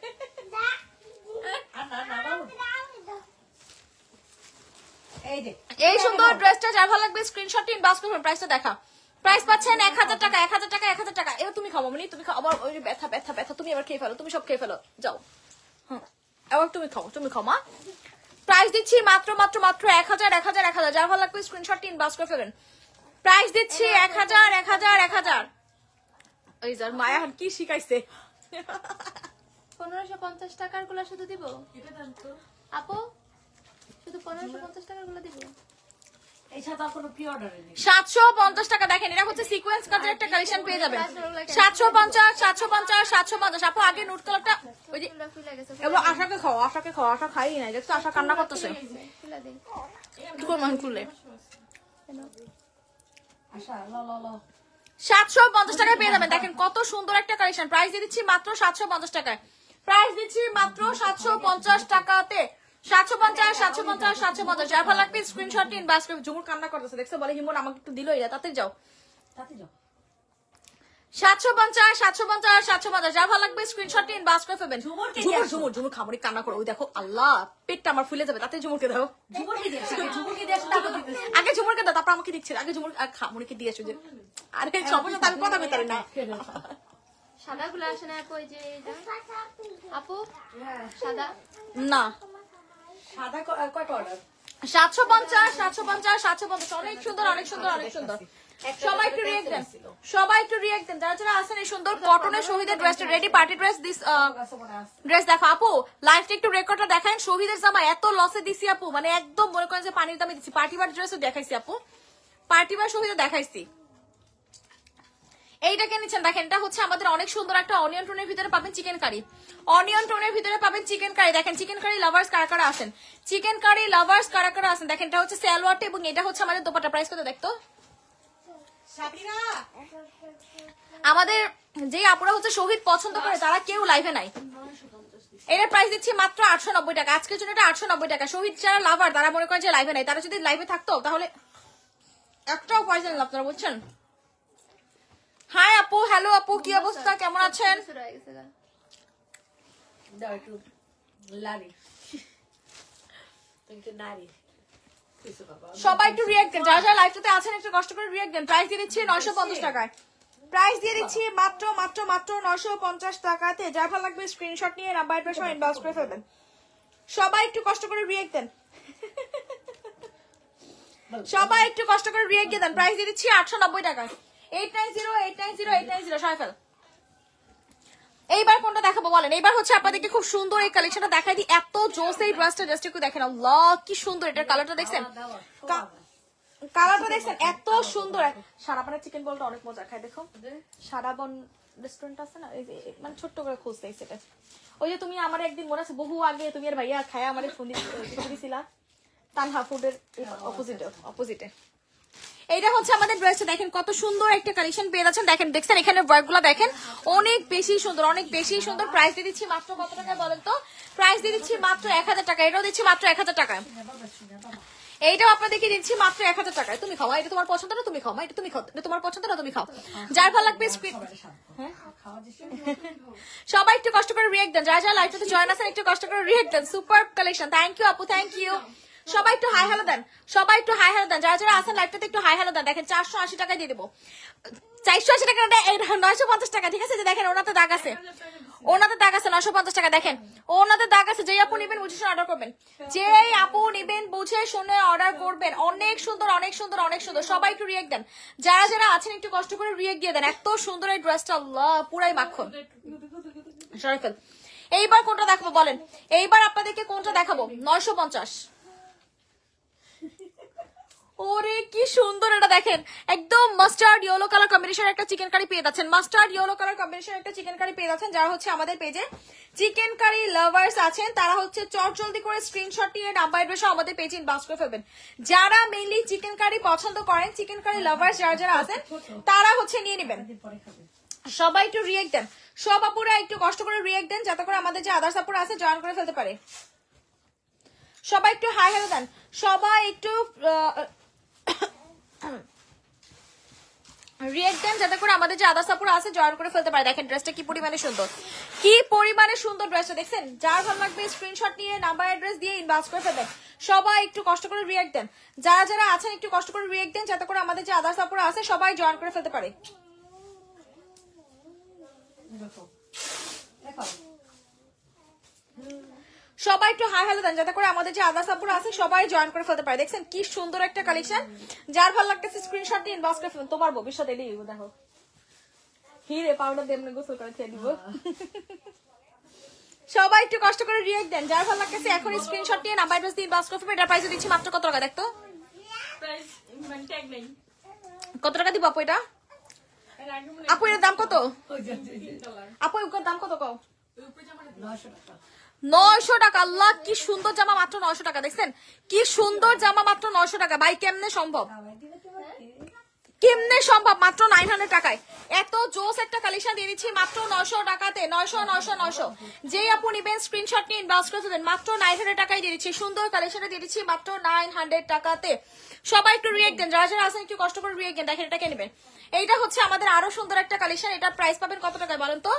এই সুন্দর ড্রেসটা যার ভালো লাগবে স্ক্রিনশট ইনবক্স করবেন। প্রাইসটা দেখা, প্রাইস পাচ্ছেন 1000 টাকা 1000 টাকা 1000 টাকা। এবার তুমি খাও মনি, তুমি খাও। আবার ওই ব্যথা ব্যথা ব্যথা, তুমি এবার খেয়ে ফেলো, তুমি সব খেয়ে ফেলো যাও। হ্যাঁ এবার তুমি খাও, তুমি খাও মা। প্রাইস দিচ্ছি মাত্র মাত্র মাত্র 1000 1000 1000। যার ভালো লাগবে স্ক্রিনশট ইনবক্স করে ফেলবেন। প্রাইস দিচ্ছি 1000 1000 1000। ওই যার মায়া কি শিখাইছে। 1550 টাকার গুলা শুধু দিব আপু, শুধু 1550 টাকার গুলা দিব। 750 টাকা। দেখেন এটা হচ্ছে সিকোয়েন্স কাজের একটা কালেকশন পেয়ে যাবেন। 750 750 750। আপু আগে নোট কালারটা ওই যে এগুলো আশাকে খাও, আশাকে খাও। আশা খাই নাই, দেখছো আশা কান্না করতেছে। খুলে দেই। কি করব আমি খুলে? 750 টাকায় পেয়ে যাবেন। দেখেন কত সুন্দর একটা কালেকশন। প্রাইস দিয়ে দিচ্ছি মাত্র 750 টাকায়। প্রাইস দিচ্ছি মাত্র 750 টাকাতে। 750 750 750। যার ভালো লাগবে স্ক্রিনশট নিন। বাস করে ঝুমুর কান্না করতেছে, দেখছো বলে হিমন আমাকে একটু দিল। এটা তাতে যাও 750 750 750। যার ভালো লাগবে স্ক্রিনশট নিন। বাস করে ফেলবেন। ঝুমুর ঝুমুর খামড়ি কান্না করো। ওই দেখো আল্লাহ পেটটা আমার ফুলে যাবে। তাতে ঝুমুরকে দাও। আগে ঝুমুরকে দাও, তারপর আমাকে দিচ্ছে। আগে ঝুমুর খামড়িকে দিয়েছো যে। আরে সবার সাথে আমি কথা বলতে পারি না। সাদা গুলো আসে না আপু? এই যে আপু সাদা না 750 750 750। অনেক সুন্দর অনেক সুন্দর অনেক সুন্দর। সবাই একটু রিয়েক্ট দেন, সবাই একটু রিয়েক্ট দেন। যারা যারা আছেন এই সুন্দর কটনের শহীদের ড্রেসটা ready party dress this dress দেখো আপু। লাইভটা একটু রেকর্ডটা দেখান। শহীদের জামা এত লসে দিছি আপু, মানে একদম মনে করেন যে পানির দামে দিচ্ছি। পার্টি বার ড্রেসও দেখাইছি আপু, পার্টি বার শহীদও দেখাইছি। এইটাকে নিচ্ছেন দেখেন, এটা হচ্ছে আমাদের অনেক সুন্দর একটা অনিয়ন টোনের ভিতরে পাবেন চিকেন কারি। অনিয়ন টোনের ভিতরে পাবেন চিকেন কারি। দেখেন চিকেন কারি লাভার্স কারা কারা আছেন, চিকেন কারি লাভার্স কারা কারা আছেন। দেখেন এটা হচ্ছে সালোয়ারটা এবং এটা হচ্ছে আমাদের দোপাট্টা। প্রাইস কত দেখতো? আমাদের যে আপুরা হচ্ছে শহীদ পছন্দ করে তারা কেউ লাইভে নাই। এটার প্রাইস দিচ্ছি মাত্র 890 টাকা। আজকের জন্য এটা 890 টাকা। শহীদ যারা লাভার তারা মনে করেন যে লাইভে নাই, তারা যদি লাইভে থাকতো তাহলে একটাও পয়সা নিল আপনারা, বুঝছেন? হাই আপু, হ্যালো আপু, কি অবস্থা, কেমন আছেন? সবাই একটু রিয়েক্ট দেন, যারা যারা লাইভটাতে আছেন একটু কষ্ট করে রিয়েক্ট দেন। প্রাইস দিয়ে দিচ্ছি 950 টাকায়। প্রাইস দিয়ে দিচ্ছি মাত্র মাত্র মাত্র 950 টাকাতে। যার ভালো লাগবে স্ক্রিনশট নিয়ে নাম্বার সহ ইনবক্স করে ফেলবেন। সবাই একটু কষ্ট করে রিয়েক্ট দেন, সবাই একটু কষ্ট করে রিয়েক্ট দেন। প্রাইস দিয়ে দিচ্ছি 890 টাকায়। 890 890 890 সবাই ফেল। এইবার কোনটা দেখাবো বলেন? এইবার হচ্ছে আপনাদেরকে খুব সুন্দর এই কালেকশনটা দেখাই দিই। এত জোস এই ড্রেসটা, জাস্ট একটু দেখেন। আল্লাহ কি সুন্দর, এটার কালারটা দেখছেন? কালারটা দেখছেন এত সুন্দর। সারাবনের চিকেন বলটা অনেক মজা খায়, দেখো সারাবন রেস্টুরেন্ট আছে না, এই যে মানে ছোট্ট করে খুঁজতে সেটা। ওই যে তুমি আমার একদিন মনে আছে বহু আগে তুমি আর ভাইয়া খায় আমার ফোন দিয়েছিলা তানহা ফুডের অপোজিটে। এইটা হচ্ছে আমাদের ড্রেসটা, দেখেন কত সুন্দর একটা কালেকশন পেয়ে যাচ্ছেন। দেখেন দেখছেন এখানে ওয়ার্কগুলো দেখেন অনেক বেশি সুন্দর, অনেক বেশি সুন্দর। প্রাইস দিয়ে দিচ্ছি মাত্র কত টাকা বলেন তো? প্রাইস দিয়ে দিচ্ছি মাত্র 1000 টাকা। এটাও দিচ্ছি মাত্র 1000 টাকায়। এইটাও আপনাদেরকে দিচ্ছি মাত্র 1000 টাকায়। তুমি খাও, এটা তোমার পছন্দ না তুমি খাও, এটা তুমি খাও, এটা তোমার পছন্দ না তুমি খাও, যার ভালো লাগবে। সবাই একটু কষ্ট করে রিয়েক্ট দেন, যারা যারা লাইভটাতে জয়েন আছেন একটু কষ্ট করে রিয়েক্ট দেন। সুপার কালেকশন, থ্যাংক ইউ আপু, থ্যাংক ইউ। সবাই একটু হাই হ্যালো দেন, সবাই একটু হাই হ্যালো দেন, যারা যারা আছেন লাইভটাতে একটু হাই হ্যালো দেন। দেখেন 480 টাকায় দিয়ে দেবো, 480 টাকা 950 টাকা, ঠিক আছে? দেখেন ওনাতে দাগ আছে, ওনাতে দাগ আছে 950 টাকা। দেখেন ওনাতে দাগ আছে। যেই আপু নিবেন বুঝে শুনে অর্ডার করবেন, যেই আপু নিবেন বুঝে শুনে অর্ডার করবেন। অনেক সুন্দর, অনেক সুন্দর, অনেক সুন্দর। সবাই একটু রিয়েক্ট দেন, যারা যারা আছেন একটু কষ্ট করে রিয়েক্ট দিয়ে দেন। এত সুন্দর এই ড্রেসটা, আল্লাহ পুরাই মাখন। শরীফুল এইবার কোনটা দেখাবো বলেন? এইবার আপনাদেরকে কোনটা দেখাবো? 950। ওরে কি সুন্দর, এটা দেখেন একদম মাস্টার্ড ইয়েলো কালার কম্বিনেশন একটা চিকেন কারি পেয়ে যাচ্ছেন। মাস্টার্ড ইয়েলো কালার কম্বিনেশন একটা চিকেন কারি পেয়ে যাচ্ছেন। যারা হচ্ছে আমাদের পেজে চিকেন কারি লাভার্স আছেন তারা হচ্ছে চটজলদি করে স্ক্রিনশট নিয়ে নাম্বার এড্রেসও আমাদের পেজে ইনবক্স করে ফেলবেন। যারা মেইনলি চিকেন কারি পছন্দ করেন, চিকেন কারি লাভার্স যারা যারা আছেন তারা হচ্ছে নিয়ে নেবেন। সবাই একটু রিয়েক্ট দেন, সব আপুরা একটু কষ্ট করে রিয়েক্ট দেন যাতে করে আমাদের যে আদার্স আপুরা আছে জয়েন করে ফেলতে পারে। সবাই একটু হাই হ্যালো দেন, সবাই একটু রিয়েক্ট দেন যাতে করে আমাদের যে আদার্স আপুরা আছে জয়েন করে ফেলতে পারে। দেখেন ড্রেসটা কি পরিমাণে সুন্দর, কি পরিমাণে সুন্দর ড্রেসটা দেখছেন। যার ভালো লাগবে স্ক্রিনশট নিয়ে নাম্বার অ্যাড্রেস দিয়ে ইনবক্স করে ফেলবেন। সবাই একটু কষ্ট করে রিয়েক্ট দেন, যারা যারা আছেন একটু কষ্ট করে রিয়েক্ট দেন যাতে করে আমাদের যে আদার্স আপুরা আছে সবাই জয়েন করে ফেলতে পারে। সবাই একটু হাই হ্যালো দেন যাতে করে আমাদের যে আদার্স আপুরা আছে সবাই জয়েন করে ফেলতে পারে। দেখছেন কি সুন্দর একটা কালেকশন। যার ভালো লাগতেছে স্ক্রিনশট দিয়ে ইনবক্স করে ফেলুন। তোমার ভবিষ্যৎ এলেই দেখো হিরে পাউডার দিয়ে গোসল করে খেয়ে দিব। সবাই একটু কষ্ট করে রিয়েক্ট দেন, যার ভালো লাগতেছে এখন স্ক্রিনশট দিয়ে নাম্বার অ্যাড্রেস দিয়ে ইনবক্স করে ফেলবেন। এটার প্রাইস দিচ্ছি মাত্র কত টাকা দেখতো? প্রাইস মানে ট্যাগ নেই। কত টাকা দিব আপু এটা? আপু এর দাম কত? আপু এর দাম কত কও? 900 টাকা। আল্লাহ কি সুন্দর জামা, মাত্র 900 টাকা। দেখছেন কি সুন্দর জামা, মাত্র 900 টাকা। ভাই কেমনে সম্ভব, কেমনে সম্ভব? মাত্র 900 টাকায় এত জোস একটা কালেকশন দিয়ে দিচ্ছি মাত্র 900 টাকাতে। 900 যেই আপু নিবেন স্ক্রিনশট নিয়ে ইনবক্স করে দেন। মাত্র 900 টাকায় দিয়ে দিচ্ছি, সুন্দর কালেকশনটা দিয়ে দিচ্ছি মাত্র 900 টাকাতে। সবাই একটু রিয়েক্ট দেন, যারা যারা আছেন একটু কষ্ট করে রিয়েক্ট দেন। দেখেন এটা কে নেবেন? এইটা হচ্ছে আমাদের আরো সুন্দর একটা কালেকশন। এটার প্রাইস পাবেন কত টাকায় বলেন তো?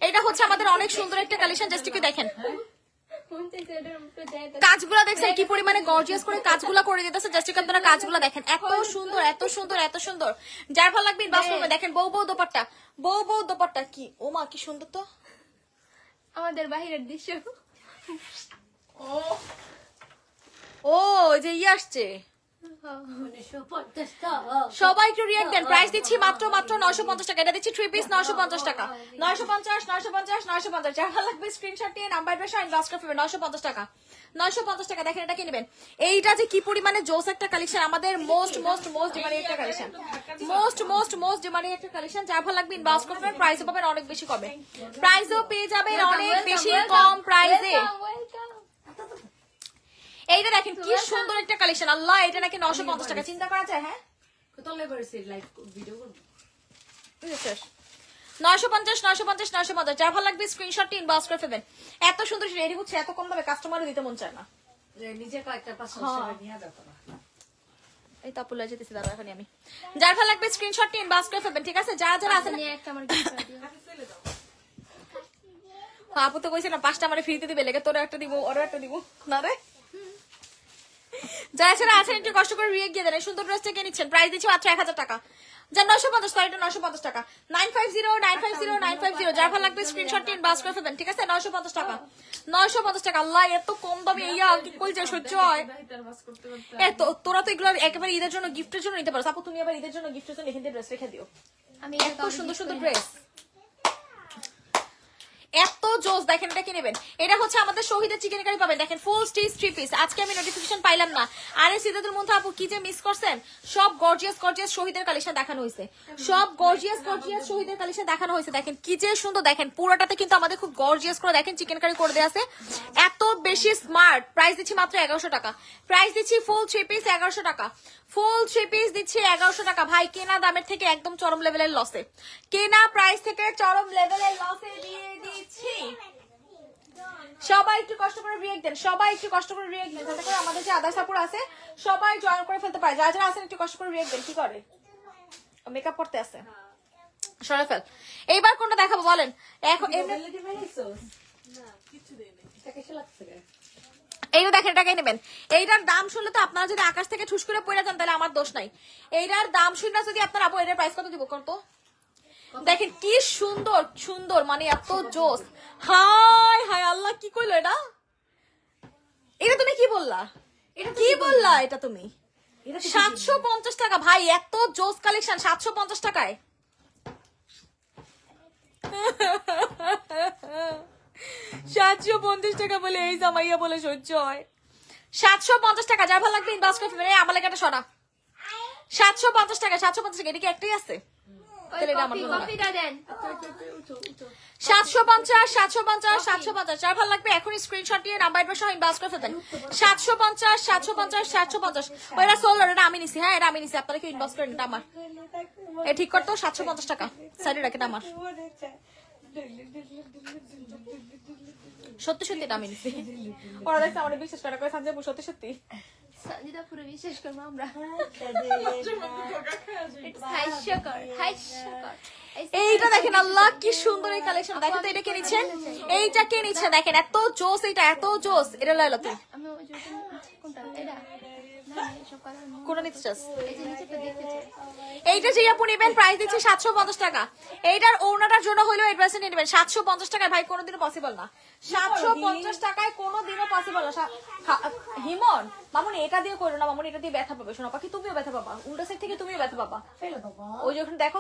এটা হচ্ছে আমাদের অনেক সুন্দর একটা কালেকশন, জাস্ট একটু দেখেন কাজগুলো। দেখছেন কি পরিমাণে গর্জিয়াস করে কাজগুলো করে দিতেছে। জাস্ট একটু আপনারা কাজগুলো দেখেন, এত সুন্দর, এত সুন্দর, এত সুন্দর। যার ভালো লাগবে বাস করবে। দেখেন বউ বউ দোপাট্টা, বউ বউ দোপাট্টা কি ও মা কি সুন্দর তো। আমাদের বাহিরের দৃশ্য। ও যে ইয়ে আসছে। সবাই একটু রিয়েক্ট দেন। প্রাইস দিচ্ছি মাত্র 950 টাকা। এটা দিচ্ছি 3 পিস 950 টাকা। 950 যার ভালো লাগবে স্ক্রিনশট দিয়ে নাম্বার অ্যাড্রেস ইনবক্স করে ফেলবেন। 950 টাকা, 950 টাকা। দেখেন এটা কি নেবেন? এইটা যে কি পরিমাণে জোস একটা কালেকশন, আমাদের মোস্ট ডিমান্ডিং একটা কালেকশন, মোস্ট ডিমান্ডিং একটা কালেকশন। যার ভালো লাগবে ইনবক্স করবেন। প্রাইসও পাবেন অনেক বেশি কমে, প্রাইসও পেয়ে যাবেন অনেক বেশি কম প্রাইসে। এইটা দেখেন কি সুন্দর একটা কালেকশন। আল্লাহ এটা নাকি 950 টাকা, চিন্তা করা যায়? হ্যাঁ 950 যার ভালো লাগবে স্ক্রিনশট ইনবক্স করে ফেলবেন। এত সুন্দর রেডি হচ্ছে, এত কম দামে কাস্টমারও দিতে মন চায় না। এই তো আপুলা যেতেছি দাঁড়া এখনই আমি। যার ভালো লাগবে স্ক্রিনশট ইনবক্স করে ফেলবেন, ঠিক আছে? যারা যারা আছেন আপু তো কইছে না 5টা আমার ফ্রিতে দিবে, লেগে তোরা একটা দিব ওরা একটা দিব না রে। যারা যারা আছেন একটু কষ্ট করে রিয়েক্ট দিয়ে দেন। সুন্দর ড্রেসটা কে নিচ্ছেন? প্রাইস দিচ্ছি মাত্র 1000 টাকা। যা 950, সরি এটা 950 টাকা। 950 যার ভালো লাগবে স্ক্রিনশট নিয়ে ইনবক্স করে ফেলবেন, ঠিক আছে? 950 টাকা, 950 টাকা। আল্লাহ এত কম দামে ইয়া কি কই যে সহ্য হয়? এত তোরা তো এগুলো একেবারে ঈদের জন্য গিফটের জন্য নিতে পারো। আপু তুমি আবার ঈদের জন্য গিফটের জন্য এখান থেকে ড্রেস রেখে দিও। আমি এত সুন্দর সুন্দর ড্রেস। জোস। দেখেন এটা কি নেবেন, এটা হচ্ছে আমাদের শহীদের চিকেন কারি পাবেন। দেখেন ফুল স্টিচ 3 পিস। আজকে আমি নোটিফিকেশন পাইলাম না, আরে সিদ্ধাতুল মন্থা আপু কি যে মিস করছেন। সব গর্জিয়াস গর্জিয়াস শহীদের কালেকশন দেখানো হয়েছে, সব গর্জিয়াস গর্জিয়াস শহীদের কালেকশন দেখানো হয়েছে। দেখেন কি যে সুন্দর, দেখেন পুরোটাতে কিন্তু আমাদের খুব গর্জিয়াস করে দেখেন চিকেন কারি করে দেওয়া আছে, এত বেশি স্মার্ট। প্রাইস দিচ্ছি মাত্র 1100 টাকা, প্রাইস দিচ্ছি ফুল 3 পিস 1100 টাকা, ফুল 3 পিস দিচ্ছি 1100 টাকা। ভাই কেনা দামের থেকে একদম চরম লেভেলের লসে, কেনা প্রাইস থেকে চরম লেভেলের লসে দিয়ে দিচ্ছি। সবাই একটু কষ্ট করে রিয়েক্ট দেন, সবাই একটু কষ্ট করে রিয়েক্ট দেন, যাতে করে আমাদের যে আদার সাপোর্ট আছে সবাই জয়েন করে ফেলতে পারে। যারা যারা আছেন একটু কষ্ট করে রিয়েক্ট দেন। কি করে মেকআপ করতে আছে সরে ফেল। এইবার কোনটা দেখাবো বলেন? এখন এইটা দেখেন, এটাকে নেবেন। এইটার দাম শুনলে তো আপনারা যদি আকাশ থেকে ঠুস করে পড়ে যান তাহলে আমার দোষ নাই। এইটার দাম শুনলে যদি আপনারা আপু এটার প্রাইস কত দিব কত? দেখেন কি সুন্দর সুন্দর, মানে এত জোস। হাই হাই আল্লাহ, কি কইলো এটা? এটা তুমি কি বললা? এটা কি বললা? এটা তুমি 750 টাকা। ভাই এত জোস কালেকশন 750 টাকায়। 750 টাকা বলে এই জামাইয়া বলে সহ্য হয়। 750 টাকা, যার ভালো লাগবে ইনবক্স করে ফেলবেন। আমার লেখাটা সরা 750 টাকা, 750 টাকা। এটা কি একটাই আছে? 750 750 750, যার ভালো লাগবে এখন স্ক্রিনশট দিয়ে নাম্বার সহ ইনবক্স করে ফেলবেন। 750 750 750। ওইটা সোল্ডার, এটা আমি নিছি। হ্যাঁ এটা আমি নিছি, আপনারা কি ইনবক্স করেন? এটা আমার, এ ঠিক করতো 750 টাকা। সাইডে রাখেন আমার, সত্যি সত্যি এটা আমি নিছি। ওরা দেখছে আমার বিশ্বাস করে কই সামনে সত্যি সত্যি সঞ্জিতা পুরো বিশ্বাস করবো আমরা। এইটা দেখেন আল্লাহ কি সুন্দর এই কালেকশন। দেখেন তো এটা কে নিচ্ছেন, এইটা কে নিচ্ছে দেখেন, এত জোস, এটা এত জোস। এটা লাইলো তুই আমি ওই যে কোনটা এটা কোনটা নিতে চাস? এই যে নিচেটা দেখতে চাই। এইটা যে আপু নেবেন প্রাইস দিচ্ছে 750 টাকা। এইটার ওনাটার জন্য হইলো এই ড্রেসে নিয়ে নেবেন 750 টাকায়। ভাই কোনোদিনও পসিবল না, 750 টাকায় কোনোদিনও পসিবল না। হিমন মামুনি এটা দিয়ে করো না, মামুনি এটা দিয়ে ব্যথা পাবে। শোনো পাখি তুমিও ব্যথা পাবা, উল্টা সাইড থেকে তুমিও ব্যথা পাবা। ওই যখন দেখো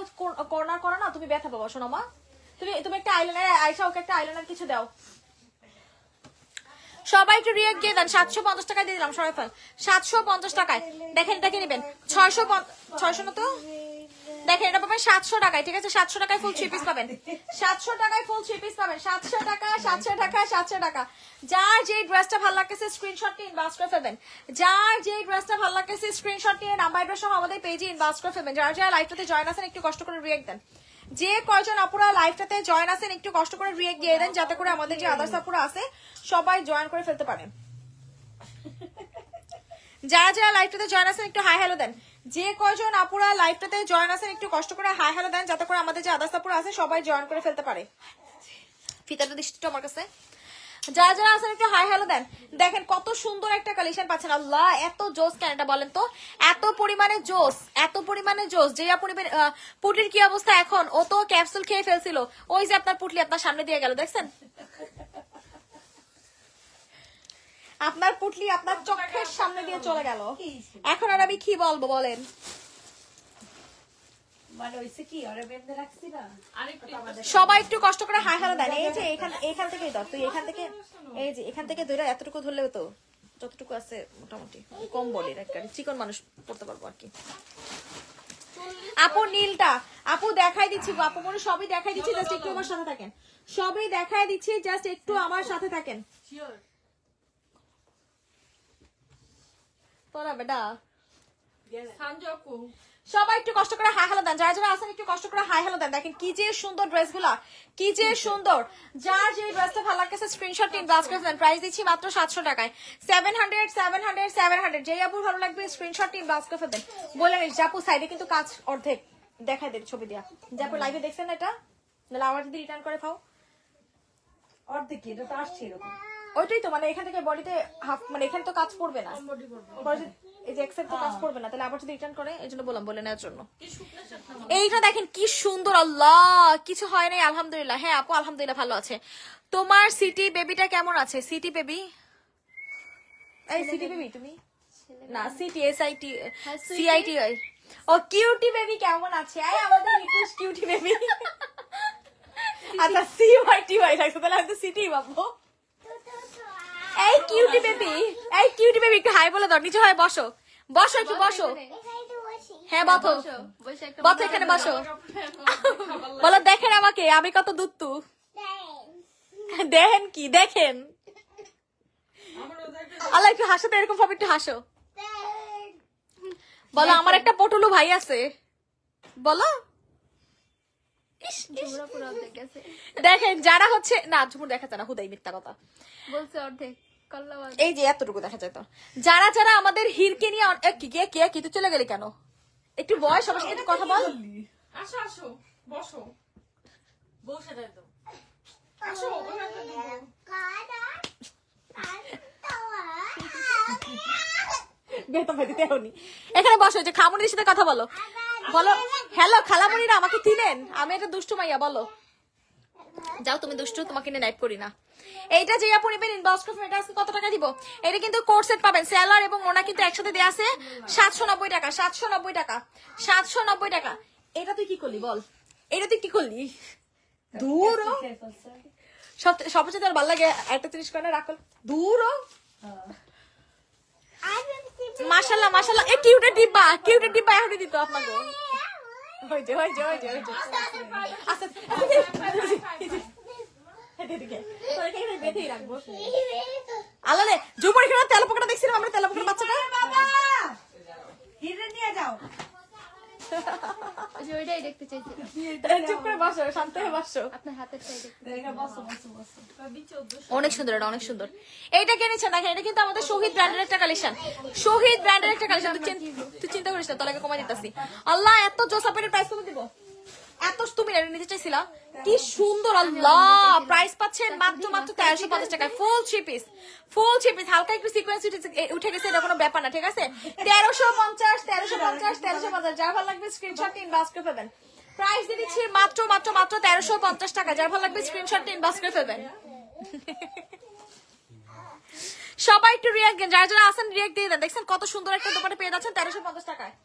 কর্নার করো না, তুমি ব্যথা পাবা। শোনো মা, তুমি একটা আইলাইনার আয়শা ওকে একটা আইলাইনার কিছু দাও। সবাই একটু রিয়েক্ট দিয়ে দেন। 750 টাকায় দিয়ে দিলাম সবাই ফেল 750 টাকায়। দেখেন এটাকে নেবেন 600 না তো, দেখেন এটা পাবেন 700 টাকায়। ঠিক আছে 700 টাকায় ফুল 3 পিস পাবেন, 700 টাকায় ফুল 3 পিস পাবেন। 700 টাকা 700 টাকা 700 টাকা। যার যে ড্রেসটা ভালো লাগতেছে স্ক্রিনশট নিয়ে ইনবক্স করে ফেলবেন। যার যে ড্রেসটা ভালো লাগতেছে স্ক্রিনশট নিয়ে নাম্বার অ্যাড্রেস সহ আমাদের পেজে ইনবক্স করে ফেলবেন। যারা যারা লাইভটাতে জয়েন আছেন একটু কষ্ট করে রিয়েক্ট দেন। যে কয়জন আপুরা লাইভটাতে জয়েন আছেন একটু কষ্ট করে রিয়েক্ট দিয়ে দেন, যাতে করে আমাদের যে আদার্স আপুরা আছে সবাই জয়েন করে ফেলতে পারেন। যারা যারা লাইভটাতে জয়েন আছেন একটু হাই হ্যালো দেন। যে কয়জন আপুরা লাইভটাতে জয়েন আছেন একটু কষ্ট করে হাই হ্যালো দেন, যাতে করে আমাদের যে আদার্স আপুরা আছে সবাই জয়েন করে ফেলতে পারে। ফিতাটা দৃষ্টিটা আমার কাছে। যারা যারা আছেন একটু হাই হ্যালো দেন। দেখেন কত সুন্দর একটা কালেকশন পাচ্ছেন। আল্লাহ এত জোস কেন এটা বলেন তো, এত পরিমাণে জোস, এত পরিমাণে জোস। যে আপনি পুটির কি অবস্থা এখন, ও তো ক্যাপসুল খেয়ে ফেলছিল। ওই যে আপনার পুটলি আপনার সামনে দিয়ে গেল, দেখছেন? আপনার পুটলি আপনার চোখের সামনে দিয়ে চলে গেল। এখন আর আমি কি বলবো বলেন? সবাই একটু কষ্ট করে হাই হ্যালো দেন। এই যে এখান থেকে ধর, তুই এখান থেকে, এই যে এখান থেকে ধরে এতটুকু ধরলেও তো যতটুকু আছে মোটামুটি কম বডির একটা চিকন মানুষ পড়তে পারবো আর কি। আপু নীলটা আপু দেখাই দিচ্ছি গো, আপু মনে সবই দেখাই দিচ্ছি, জাস্ট একটু আমার সাথে থাকেন। সবই দেখাই দিচ্ছি, জাস্ট একটু আমার সাথে থাকেন। তোরা বেটা সবাই একটু কষ্ট করে হাই হ্যালো দেন। যারা যারা আছেন একটু কষ্ট করে হাই হ্যালো দেন। দেখেন কি যে সুন্দর ড্রেস গুলা, কি যে সুন্দর। যার যে ড্রেসটা ভালো লাগতেছে স্ক্রিনশট নিন, বাস করে দেন। প্রাইস দিচ্ছি মাত্র 700 টাকায়। 700 700 700। যেই আপুর ভালো লাগবে স্ক্রিনশট নিন, বাস করে দেন। বলে নিস জাপু সাইডে কিন্তু কাজ অর্ধেক দেখাই দেন ছবি দিয়া। জাপু লাইভে দেখছেন এটা, নাহলে আবার যদি রিটার্ন করে খাও অর্ধেক কি এটা তো আসছে এরকম। ওইটাই তো মানে এখান থেকে বডিতে হাফ, মানে এখানে তো কাজ পড়বে না, এই যে এক্সেপ্ট তো কাজ করবে না, তাহলে আবার যদি রিটার্ন করে এই জন্য বললাম বলে নেওয়ার জন্য। এইটা দেখেন কি সুন্দর। আল্লাহ কিছু হয় নাই আলহামদুলিল্লাহ। হ্যাঁ আপু আলহামদুলিল্লাহ ভালো আছে। তোমার সিটি বেবিটা কেমন আছে? সিটি বেবি, এই সিটি বেবি তুমি না, সিটি এসআইটি সিআইটি ও কিউটি বেবি কেমন আছে? আয় আমাদের নিকুশ কিউটি বেবি। আচ্ছা সি ওয়াই টি ওয়াই থাকছে, তাহলে আমি তো সিটি ভাববো। এই কিউটি বেবি, এই কিউটি বেবি একটু হাই বলে দাও, নিচে হয় বসো, বসো একটু বসো। হ্যাঁ বসো, বসে একটা বসো এখানে বসো। বলো দেখেন আমাকে, আমি কত দুত্তু। দেখেন কি দেখেন? আল্লাহ একটু হাসো তো, এরকম ভাবে একটু হাসো। বলো আমার একটা পটুলু ভাই আছে, বলো। ইস, ইস। ঝুমরা পুরো অর্ধেক গেছে। দেখেন যারা হচ্ছে না, ঝুমুর দেখা যায় না, হুদাই মিথ্যা কথা। বলছে অর্ধেক কল্লা বাদ। এই যে এতটুকু দেখা যায় তো। যারা যারা আমাদের হিরকে নিয়ে কি কে কে কি তুই চলে গেলি কেন? একটু বয়, সবার সাথে একটু কথা বল। আসো আসো বসো, আসো ওখানে দিব। বেতন ভাই দিতে হনি। এখানে বসো, যে খামুনির সাথে কথা বলো। বলো হ্যালো খালামুনিরা, আমাকে চিনেন? আমি একটা দুষ্টু মাইয়া, বলো। যাও তুমি দুষ্টু, তোমাকে নিয়ে নাইট করি না। এইটা যে আপনি নেবেন ইনবক্স করবেন, এটা আজকে কত টাকা দিব? এটা কিন্তু কোট সেট পাবেন, সেলার এবং ওনা কিন্তু একসাথে দেয়া আছে 790 টাকা, 790 টাকা, 790 টাকা। এটা তুই কি করলি বল, এটা তুই কি করলি? দূর হ। সবচেয়ে ভালো লাগে একটা জিনিস করে রাখল, দূর হ। মাশাআল্লাহ মাশাআল্লাহ, এ কিউটের ডিব্বা, কিউটের ডিব্বা এখনই দিত আপনাকে। ওই যে ওই যে ওই যে ওই যে আচ্ছা বেঁধেই রাখবো। আল্লাহ রে, জুমুর এখানে তেল পোকাটা দেখছিলাম আমরা, তেল পোকার বাচ্চাটা। হিরে নিয়ে যাও। ওই যে ওইটাই দেখতে চাইছি। চুপ করে বসো, শান্ত হয়ে বসো। আপনার হাতের চাই দেখতে। বসো বসো বসো। অনেক সুন্দর, এটা অনেক সুন্দর। এইটা কিনেছেন দেখেন, এটা কিন্তু আমাদের শহীদ ব্র্যান্ডের একটা কালেকশন, শহীদ ব্র্যান্ডের একটা কালেকশন। তুই চিন্তা করিস না, তোলাকে কমাই দিতেছি। আল্লাহ এত জোসাপের প্রাইস কত দিব? এত তুমি নিতে চাইছিলা, কি সুন্দর। আল্লাহ প্রাইস পাচ্ছেন মাত্র মাত্র 1350 টাকায়, full three piece, full three piece. হালকা একটু সিকোয়েন্স উঠে গেছে, এটা কোনো ব্যাপার না, ঠিক আছে? 1350 1350 1350। যার ভালো লাগবে স্ক্রিনশট ইনবক্স করে ফেলবেন। প্রাইস দিয়ে দিচ্ছি মাত্র মাত্র মাত্র 1350 টাকা। যার ভালো লাগবে স্ক্রিনশট ইনবক্স করে ফেলবেন। সবাই একটু রিঅ্যাক্ট দেন, যারা যারা আছেন রিঅ্যাক্ট দিয়ে দেন। দেখছেন কত সুন্দর একটা দোকানে পেয়ে যাচ্ছেন 1350 টাকায়।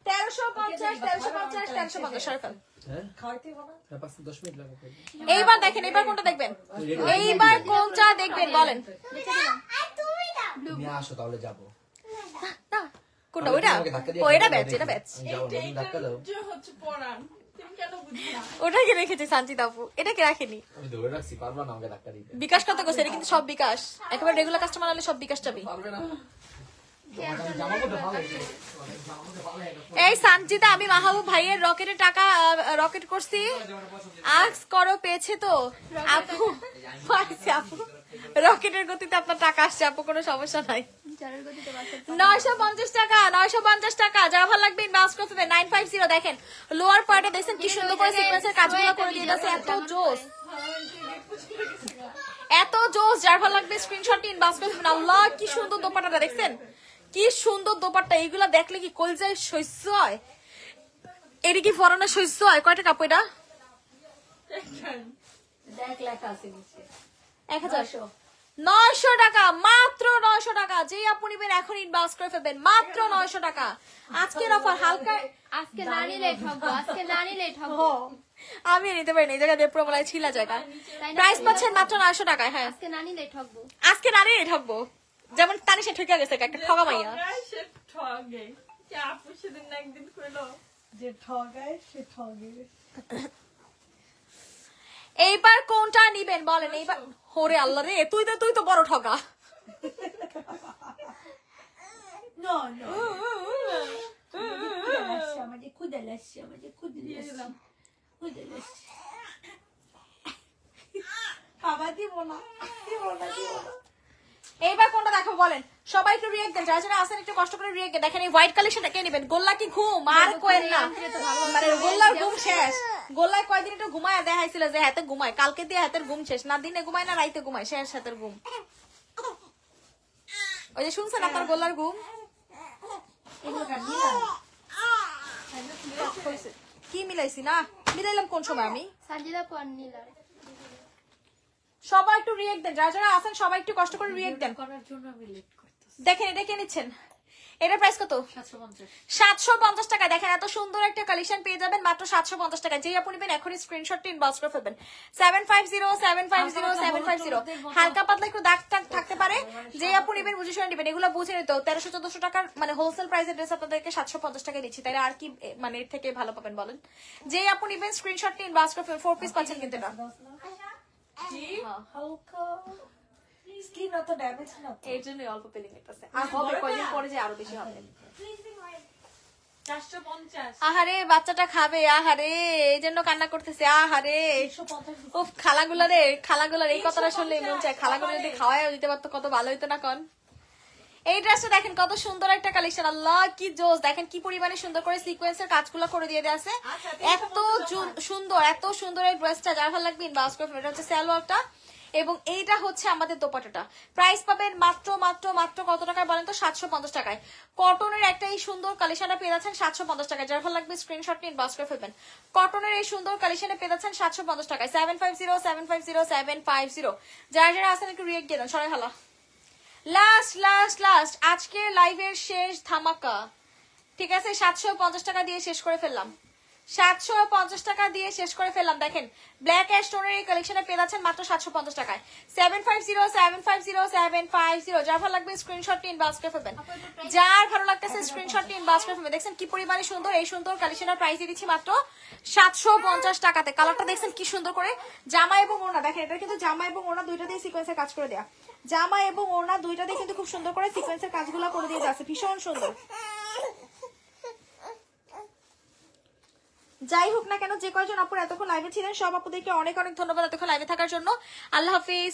1350 1350 1350 সরকার। এইবার দেখেন, এইবার কোনটা দেখবেন? এইবার কোনটা দেখবেন বলেন? নিয়ে আসো তাহলে যাবো। কোনটা? ওইটা? ও এটা ব্যাচ, এটা ব্যাচ। ধাক্কা দাও। যে হচ্ছে পড়ান, তুমি কেন বুঝি না? ওটাকে রেখেছে সানজিদ আপু, এটাকে রাখেনি। আমি ধরে রাখছি, পারবা না আমাকে ধাক্কা দিতে? বিকাশ কত করছে? এটা কিন্তু সব বিকাশ, একেবারে রেগুলার কাস্টমার হলে সব বিকাশ চাবি। পারবে না। জামা পড়তে ভালো লাগে। এই সানজিদা, আমি মাহবুব ভাইয়ের রকেটের টাকা রকেট করছি, আক্স করো পেয়েছে তো আপু, পাইছে আপু। রকেটের গতিতে আপনার টাকা আসছে আপু, কোনো সমস্যা নাই। চারের গতিতে বাসে 950 টাকা, 950 টাকা। যারা ভালো লাগবে ইনবক্স করতে দেন। 950 দেখেন, লোয়ার পার্টে দেখছেন কি সুন্দর করে সিকোয়েন্সের কাজগুলো করে দিয়ে দিয়েছে, এত জোস, এত জোস। যার ভালো লাগবে স্ক্রিনশট ইনবক্স করতে দেন। আল্লাহ কি সুন্দর দোপাট্টাটা দেখছেন, কি সুন্দর দোপাট্টা। এইগুলা দেখলে কি কলজায় সহ্য হয়? এটা কি ফরনের সহ্য হয়? কয়টা কাপড় এটা? 900 টাকা, মাত্র 900 টাকা। যেই আপনি নেবেন এখন ইনবক্স করে ফেলবেন, মাত্র 900 টাকা। আজকের অফার হালকা, আজকে না নিলে ঠকবো, আজকে না নিলে ঠকবো। আমি নিতে পারি না, এই জায়গায় দেড় প্রবলায় ছিলা জায়গা। প্রাইস পাচ্ছেন মাত্র 900 টাকায়। হ্যাঁ আজকে না নিলে ঠকবো। আজকে না নিয়ে ঠকবো, যেমন তানিশা ঠকে গেছে একটা ঠকা মাইয়া। ঠগায় সে ঠগে। কে আপু সেদিন না একদিন কইলো যে ঠগায় সে ঠগে। এইবার কোনটা নিবেন বলেন? এইবার ওরে আল্লাহ রে, তুই তো বড় ঠকা। No, no. আমাদের খুদা লাগছে, আমাদের খুদা লাগছে, খুদা লাগছে। খাবার দিব না, দিব না, দিব না। এইবার কোনটা দেখাবো বলেন? সবাই একটু রিঅ্যাক্ট দেন, যারা যারা আসেন একটু কষ্ট করে রিঅ্যাক্ট দেন। দেখেন এই হোয়াইট কালেকশনটা কে নেবেন? গোল্লা কি ঘুম আর কোয়েন না, মানে গোল্লার ঘুম শেষ। গোল্লায় কয়দিন একটু ঘুমায় দেখাইছিল যে হাতে ঘুমায়, কালকে দিয়ে হাতের ঘুম শেষ, না দিনে ঘুমায় না রাইতে ঘুমায়, শেষ হাতের ঘুম। ওই যে শুনছেন আপনার গোল্লার ঘুম কি মিলাইছি না? মিলাইলাম কোন সময় আমি? সাজিদা পর নিলাম। সবাই একটু রিঅ্যাক্ট দেন, যারা যারা আছেন সবাই একটু কষ্ট করে রিঅ্যাক্ট দেন। দেখেন এটা কে নিচ্ছেন? এটার প্রাইস কত? 750 750 টাকা। দেখেন এত সুন্দর একটা কালেকশন পেয়ে যাবেন মাত্র 750 টাকা। যেই আপনি নেবেন এখনই স্ক্রিনশটটি ইনবক্স করে ফেলবেন 750750 হালকা পাতলা একটু দাগ টাগ থাকতে পারে। যেই আপনি নেবেন বুঝে শুনে নেবেন, এগুলো বুঝে নিতে 1300-1400 টাকার মানে হোলসেল প্রাইসের ড্রেস আপনাদেরকে 750 টাকায় দিচ্ছি, তাহলে আর কি মানে এর থেকে ভালো পাবেন বলেন? যেই আপনি নেবেন স্ক্রিনশটটি ইনবক্স করে ফেলবেন। 4 পিস পাচ্ছেন কিন্তু এটা। হালকা স্কিন অত ড্যামেজ না এর জন্য অল্প পেলিং আছে, আর হবে কয়দিন পরে যে আরো বেশি হবে। 450 আহারে বাচ্চাটা খাবে, আহারে এই জন্য কান্না করতেছে, আহারে 150 উফ খালাগুলার এই কথাটা শুনলে মন চায় খালাগুলো যদি খাওয়ায় দিতে পারতো কত ভালো হইতো না কন। এই ড্রেসটা দেখেন কত সুন্দর একটা কালেকশন, আল্লাহ কি জোস, দেখেন কি পরিমাণে সুন্দর করে সিকোয়েন্সের কাজগুলো করে দিয়ে দেওয়া আছে। এত সুন্দর এই ড্রেসটা, যার ভালো লাগবে ইনবক্স করে ফেলবেন। এটা হচ্ছে সালোয়ারটা এবং এইটা হচ্ছে আমাদের দোপাট্টাটা। প্রাইস পাবেন মাত্র মাত্র মাত্র কত টাকায় বলেন তো? 750 টাকায়। কটনের একটা এই সুন্দর কালেকশনটা পেয়ে যাচ্ছেন 750 টাকায়। যার ভালো লাগবে স্ক্রিনশট নিয়ে ইনবক্স করে ফেলবেন। কটনের এই সুন্দর কালেকশনে পেয়ে যাচ্ছেন 750 টাকায়। 750750 যারা যারা আসেন একটু রিয়েক্ট দিয়ে দেন সবাই। ভালো লাস্ট আজকে লাইভের শেষ ধামাকা, ঠিক আছে? 750 টাকা দিয়ে শেষ করে ফেললাম, 750 টাকা দিয়ে শেষ করে ফেললাম। দেখেন ব্ল্যাক অ্যাশ টোনের এই কালেকশনে পেয়ে যাচ্ছেন মাত্র 750 টাকায়। 750750 যার ভালো লাগবে স্ক্রিনশটটি ইনবক্স করে ফেলবেন। যার ভালো লাগতেছে স্ক্রিনশটটি ইনবক্স করে ফেলবেন। দেখছেন কি পরিমাণে সুন্দর এই সুন্দর কালেকশনের প্রাইস দিচ্ছি মাত্র 750 টাকাতে। কালারটা দেখছেন কি সুন্দর করে, জামা এবং ওড়না দেখেন, এটা কিন্তু জামা এবং ওড়না দুইটাতেই সিকোয়েন্সের কাজ করে দেয়া। জামা এবং ওড়না দুইটাতেই কিন্তু খুব সুন্দর করে সিকোয়েন্সের কাজগুলো করে দিয়ে যাচ্ছে, ভীষণ সুন্দর। যাই হোক না কেন, যে কয়জন আপুর এতক্ষণ লাইভে ছিলেন সব আপুদেরকে অনেক অনেক ধন্যবাদ এতক্ষণ লাইভে থাকার জন্য। আল্লাহ হাফিজ।